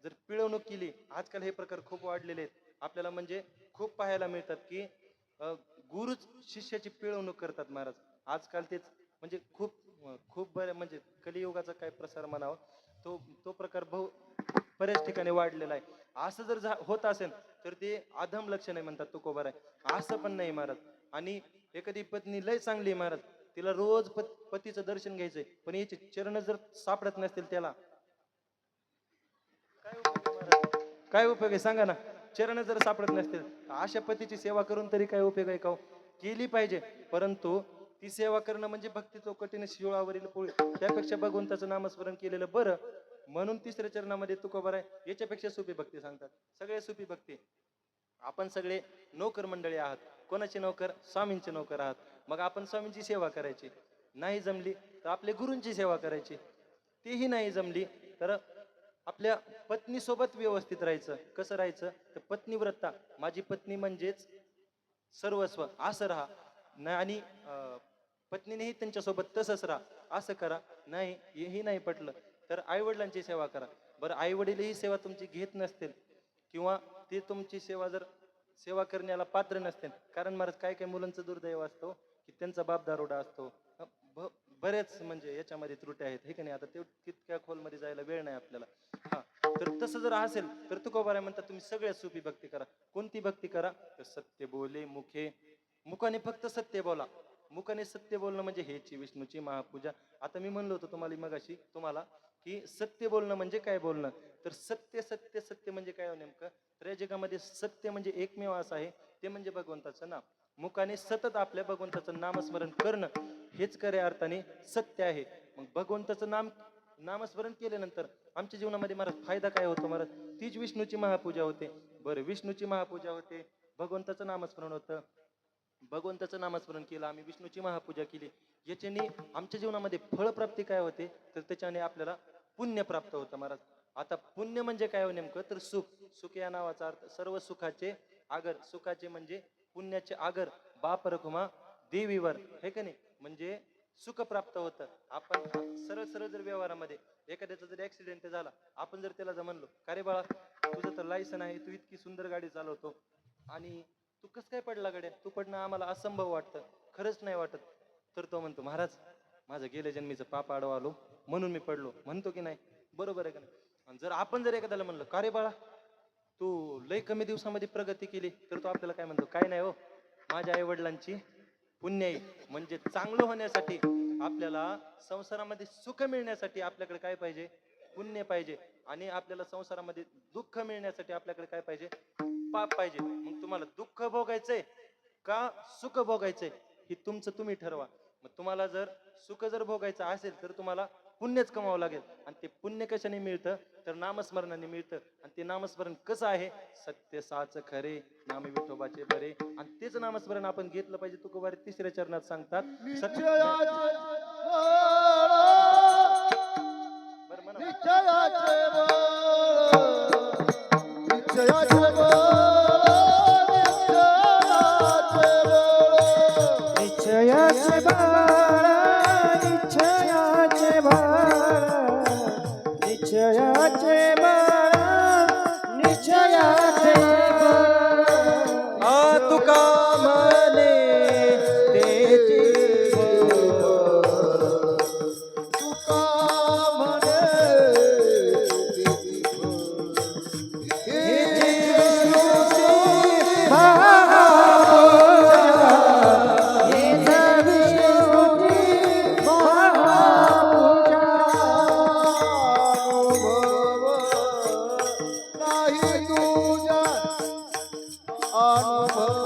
जर पिळवणूक केली, आजकाल हे प्रकार खूप वाढलेले आहेत आपल्याला, म्हणजे खूप पाहायला मिळतात की गुरुच शिष्याची पिळवणूक करतात महाराज. आजकाल तेच म्हणजे खूप खूप बरे म्हणजे कलियुगाचा काय प्रसार म्हणावा तो तो प्रकार बऱ्याच ठिकाणी वाढलेला आहे. असं जर होत असेल तर ते अधम लक्षण आहे म्हणतात तुकोबार आहे. असं पण नाही महाराज. आणि एखादी पत्नी लय चांगली आहे महाराज, तिला रोज पतीचं दर्शन घ्यायचंय, पण याचे चरण जर सापडत नसतील त्याला काय उपयोग आहे महाराज? काय उपयोग आहे सांगा ना. चरण जर सापडत नसतील अशा पतीची सेवा करून तरी काय उपयोग आहे का? केली पाहिजे, परंतु ती सेवा करणं म्हणजे भक्ती चौकटीने शिवळावरील पोळी, त्यापेक्षा भगवंताचं नामस्मरण केलेलं बरं. म्हणून तिसऱ्या चरणामध्ये तुकोबार आहे याच्यापेक्षा सोपी भक्ती सांगतात. सगळे सोपी भक्ती. आपण सगळे नोकर मंडळी आहात. कोणाचे नोकर? स्वामींचे नोकर आहात. मग आपण स्वामींची सेवा करायची, नाही जमली तर आपल्या गुरूंची सेवा करायची, तेही नाही जमली तर आपल्या पत्नी सोबत व्यवस्थित राहायचं. कसं राहायचं तर पत्नीव्रता, माझी पत्नी म्हणजेच सर्वस्व असं राहा नाही. आणि पत्नीनेही त्यांच्यासोबत तसंच राहा असं करा. नाही हेही नाही पटलं तर आईवडिलांची सेवा करा. बरं आईवडीलही सेवा तुमची घेत नसतील किंवा ते तुमची सेवा करण्याला पात्र नसतील, कारण महाराज काय काय मुलांचं दुर्दैव असतो की त्यांचा बाप दारोडा असतो. बरेच म्हणजे याच्यामध्ये त्रुटी आहेत हे का नाही. आता तितक्या खोलमध्ये जायला वेळ नाही आपल्याला. हा तर तसं जर असेल तर तुकोबार म्हणतात तुम्ही सगळ्यात सोपी भक्ती करा. कोणती भक्ती करा तर सत्य बोले मुखे, मुखाने फक्त सत्य बोला. मुखाने सत्य बोलणं म्हणजे हेची विष्णूची महापूजा. आता मी म्हणलो होतो मगाशी तुम्हाला की सत्य बोलणं म्हणजे काय बोलणं, तर सत्य सत्य सत्य म्हणजे काय नेमकं तर या जगामध्ये सत्य म्हणजे एकमेव असं आहे ते म्हणजे भगवंताचं नाम. मुखाने सतत आपल्या भगवंताचं नामस्मरण करणं हेच खऱ्या अर्थाने सत्य आहे. मग भगवंताचं नामस्मरण केल्यानंतर आमच्या जीवनामध्ये महाराज फायदा काय होतो महाराज? तीच विष्णूची महापूजा होते. बरं विष्णूची महापूजा होते, भगवंताचं नामस्मरण होतं, भगवंताचं नामस्मरण केलं आम्ही, विष्णूची महापूजा केली, याच्याने आमच्या जीवनामध्ये फळप्राप्ती काय होते तर त्याच्याने आपल्याला पुण्य प्राप्त होतं महाराज. आता पुण्य म्हणजे काय हो नेमकं तर सुख. सुख या नावाचा अर्थ सर्व सुखाचे आगर. सुखाचे म्हणजे पुण्याचे आगर बाप रखुमा देवीवर हे का नाही. म्हणजे सुख प्राप्त होतं. आपण सरळ सरळ जर व्यवहारामध्ये एखाद्याचा जर ऍक्सिडेंट झाला, आपण जर त्याला जर म्हणलो का रे बाळा तुझं तर लायसन आहे, तू इतकी सुंदर गाडी चालवतो आणि तू कस काय पडला गड्या, तू पडणं आम्हाला असंभव वाटतं, खरंच नाही वाटत, तर तो म्हणतो महाराज माझं गेल्या जन्मीचं पाप आडवा आलो म्हणून मी पडलो. म्हणतो की नाही? बरोबर आहे का नाही? आणि जर आपण जर एखाद्याला म्हणलं का रे बाळा तू लय कमी दिवसामध्ये प्रगती केली, तर तो आपल्याला काय म्हणतो? काय नाही हो, माझ्या आई वडिलांची पुण्य आहे. म्हणजे चांगलं होण्यासाठी आपल्याला संसारामध्ये सुख मिळण्यासाठी आपल्याकडे काय पाहिजे? पुण्य पाहिजे. आणि आपल्याला संसारामध्ये दुःख मिळण्यासाठी आपल्याकडे काय पाहिजे? पाप पाहिजे. मग तुम्हाला दुःख भोगायचंय का सुख भोगायचंय हे तुमचं तुम्ही ठरवा. मग तुम्हाला जर सुख जर भोगायचं असेल तर तुम्हाला पुण्यच कमावं लागेल. आणि ते पुण्य कशाने मिळतं तर नामस्मरणाने मिळतं. आणि ते नामस्मरण कसं आहे? सत्य साच खरे नाम विठोबाचे बरे. आणि तेच नामस्मरण आपण घेतलं पाहिजे. तुकोबार तिसऱ्या चरणात सांगतात निश्चयाचे बाळा, निश्चयाचे बाळा, निश्चयाचे बाळा, निश्चयाचे बाळा. तुका म्हणे तेची तुका म्हणे नाही तुझ्या अनुभव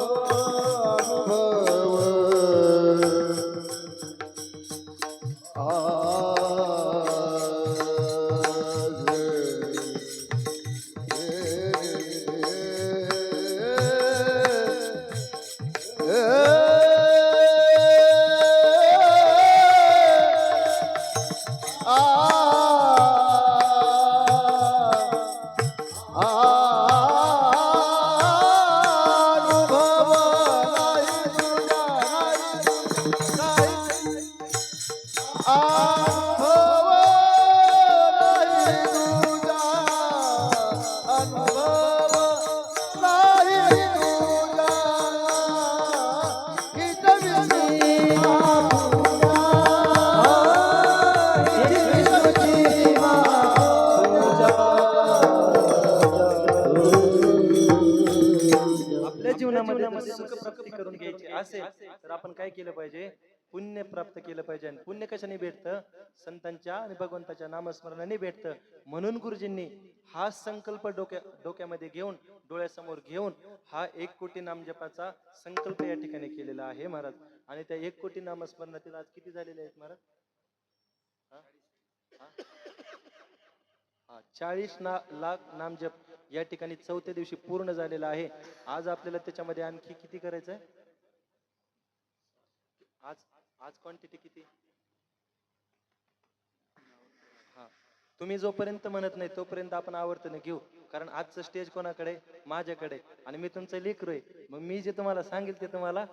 आपल्या जीवनामध्ये जर सुख प्राप्ती करून घ्यायची असेल तर आपण काय केलं पाहिजे? पुण्य प्राप्त केलं पाहिजे. आणि पुण्य कशाने भेटतं? संतांच्या आणि भगवंताच्या नामस्मरणाने भेटतं. म्हणून गुरुजींनी हा संकल्प डोक्यामध्ये घेऊन, डोळ्यासमोर घेऊन हा 1 कोटी नामजपाचा संकल्प या ठिकाणी केलेला आहे महाराज. आणि त्या 1 कोटी नामस्मरणातील आज किती झालेले आहेत महाराज? हा? हा? हा, 40 लाख नामजप या ठिकाणी 4थ्या दिवशी पूर्ण झालेला आहे. आज आपल्याला त्याच्यामध्ये आणखी किती करायचं आहे? आज आज क्वांटिटी किती? हा, तुम्ही जोपर्यंत म्हणत नाही तोपर्यंत आपण आवर्तन घेऊ. कारण आजचं स्टेज कोणाकडे? माझ्याकडे. आणि मी तुमचं लेकरू आहे. मग मी जे तुम्हाला सांगेल ते तुम्हाला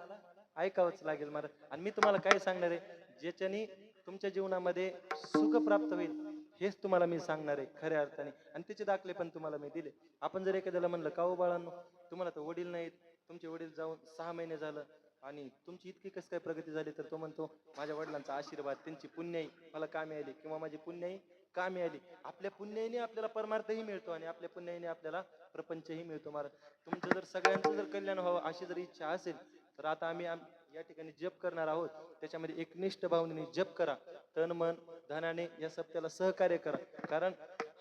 ऐकावंच लागेल महाराज. आणि मी तुम्हाला काय सांगणार आहे? ज्याच्यानी तुमच्या जीवनामध्ये सुख प्राप्त होईल हेच तुम्हाला मी सांगणार आहे खऱ्या अर्थाने. आणि त्याचे दाखले पण तुम्हाला मी दिले. आपण जर एखाद्याला म्हणलं का हो बाळांनो, तुम्हाला तर वडील नाहीत, तुमचे वडील जाऊन 6 महिने झालं आणि तुमची इतकी कसं काय प्रगती झाली, तर तो म्हणतो माझ्या वडिलांचा आशीर्वाद, त्यांची पुण्याई मला कामी आली, किंवा माझी पुण्याई कामी आली. आपल्या पुण्याईने आपल्याला परमार्थही मिळतो आणि आपल्या पुण्याईने आपल्याला प्रपंचही मिळतो महाराज. तुमचं जर सगळ्यांचं जर कल्याण व्हावं अशी जर इच्छा असेल तर आता आम्ही या ठिकाणी जप करणार आहोत. त्याच्यामध्ये एकनिष्ठ भावनेने जप करा. तन मन धनाने या सप्त्याला सहकार्य करा. कारण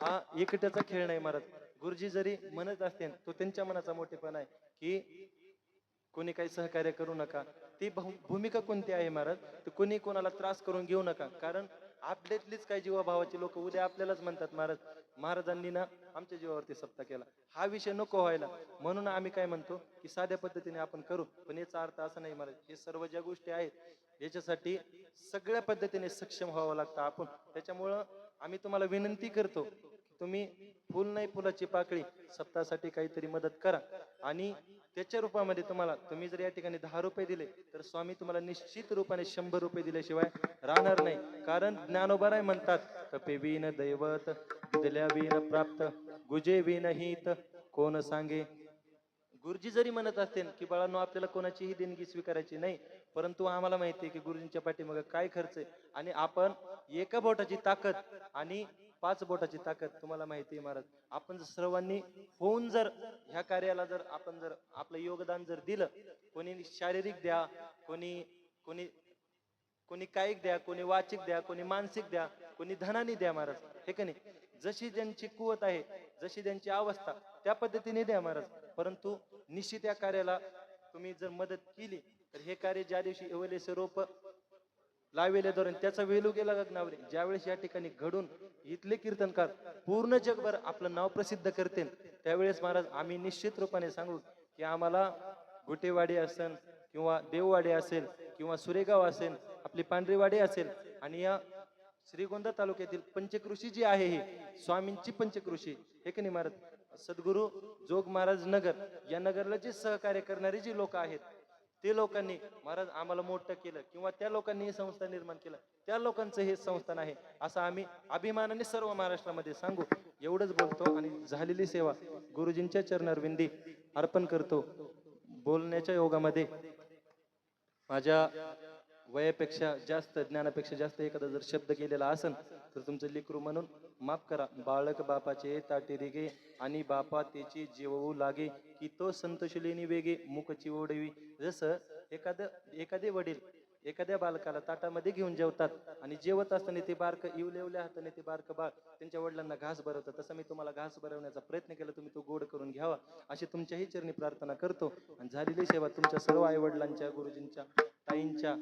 हा एकट्याचा खेळ नाही महाराज. गुरुजी जरी म्हणत असतील तो त्यांच्या मनाचा मोठेपणा आहे की कोणी काही सहकार्य करू नका. ती भूमिका कोणती आहे महाराज? तर कोणी कोणाला त्रास करून घेऊ नका. कारण आपल्यातलीच काही जीवाभावाची लोक उद्या आपल्यालाच म्हणतात महाराज महाराजांनी ना आमच्या जीवावरती सप्ताह केला. हा विषय नको व्हायला म्हणून आम्ही काय म्हणतो की साध्या पद्धतीने आपण करू. पण याचा अर्थ असा नाही महाराज, हे सर्व ज्या गोष्टी आहेत याच्यासाठी सगळ्या पद्धतीने सक्षम व्हावं लागतं आपण. त्याच्यामुळं आम्ही तुम्हाला विनंती करतो की तुम्ही फुल नाही फुलाची पाकळी सप्ताहासाठी काहीतरी मदत करा. आणि त्याच्या रूपामध्ये तुम्ही जर या ठिकाणी 10 रुपये दिले तर स्वामी तुम्हाला निश्चित रूपाने 100 रुपये दिल्याशिवाय राहणार नाही. कारण ज्ञानोबाराय म्हणतात तपे विन दैवत दिल्या विन प्राप्त गुजे विन हित कोण सांगे. गुरुजी जरी म्हणत असतील की बाळांनो आपल्याला कोणाचीही देणगी स्वीकारायची नाही, परंतु आम्हाला माहिती आहे की गुरुजींच्या पाठीमागे काय खर्च आहे. आणि आपण एका बोटाची ताकद आणि 5 बोटाची ताकद तुम्हाला माहिती आहे महाराज. आपण जर सर्वांनी होऊन जर ह्या कार्याला जर आपण जर आपलं योगदान जर दिलं, कोणी शारीरिक द्या, कोणी कोणी कोणी कायिक द्या, कोणी वाचिक द्या, कोणी मानसिक द्या, कोणी धनाने द्या महाराज. हे का नाही? जशी ज्यांची कुवत आहे, जशी त्यांची अवस्था त्या पद्धतीने द्या महाराज. परंतु निश्चित या कार्याला तुम्ही जर मदत केली तर हे कार्य ज्या दिवशी एवढेसे रोप लावले धरून त्याचा वेलू गेला गगनावरे, ज्यावेळेस या ठिकाणी घडून इथले कीर्तनकार पूर्ण जगभर आपलं नाव प्रसिद्ध करतील, त्यावेळेस महाराज आम्ही निश्चित रूपाने सांगू की आम्हाला गुटेवाडी असेल किंवा देववाडी असेल किंवा सुरेगाव असेल, आपली पांढरीवाडी असेल आणि या श्रीगोंदा तालुक्यातील पंचकृषी जी आहे ही स्वामींची पंचकृषी, हे की नाही महाराज? सद्गुरु जोग महाराज नगर या नगरला जे सहकार्य करणारे जे लोक आहेत ते लोकांनी महाराज आम्हाला मोठं केलं, किंवा त्या लोकांनी ही संस्था निर्माण केलं, त्या लोकांचं हे संस्थान आहे असं आम्ही अभिमानाने सर्व महाराष्ट्रामध्ये सांगू. एवढंच बोलतो आणि झालेली सेवा गुरुजींच्या चरणारविंदी अर्पण करतो. बोलण्याच्या योगामध्ये माझ्या वयापेक्षा जास्त, ज्ञानापेक्षा जास्त एखादा जर शब्द केलेला असेल तर तुमचं लेकरू म्हणून माफ करा. बाळक बापाचे ताटे रिगे आणि बापा त्याची जीवू लागे की तो संतोषलेनी वेगे मुखची ओढवी. जसं एखादे वडील एखाद्या बालकाला ताटामध्ये घेऊन जेवतात आणि जेवत असताना ते बारक इवलेवल्या हाताने ते बारक बाळ त्यांच्या वडिलांना घास भरवतं, तसं मी तुम्हाला घास भरवण्याचा प्रयत्न केला, तुम्ही तो गोड करून घ्यावा अशी तुमच्याही चरणी प्रार्थना करतो. आणि झालेली सेवा तुमच्या सर्व आई वडिलांच्या, गुरुजींच्या, ताईंच्या,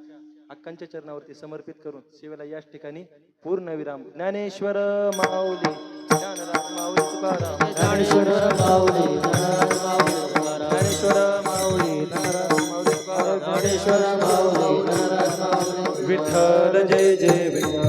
अक्कांच्या चरणावरती समर्पित करून सेवेला याच ठिकाणी पूर्ण विराम. ज्ञानेश्वर माऊली ज्ञानराज माऊली तुकाराम, ज्ञानेश्वर माऊली ज्ञानराज माऊली तुकाराम, ज्ञानेश्वर माऊली ज्ञानराज माऊली तुकाराम, ज्ञानेश्वर माऊली ज्ञानराज माऊली विठ्ठल जय जय विठ्ठल.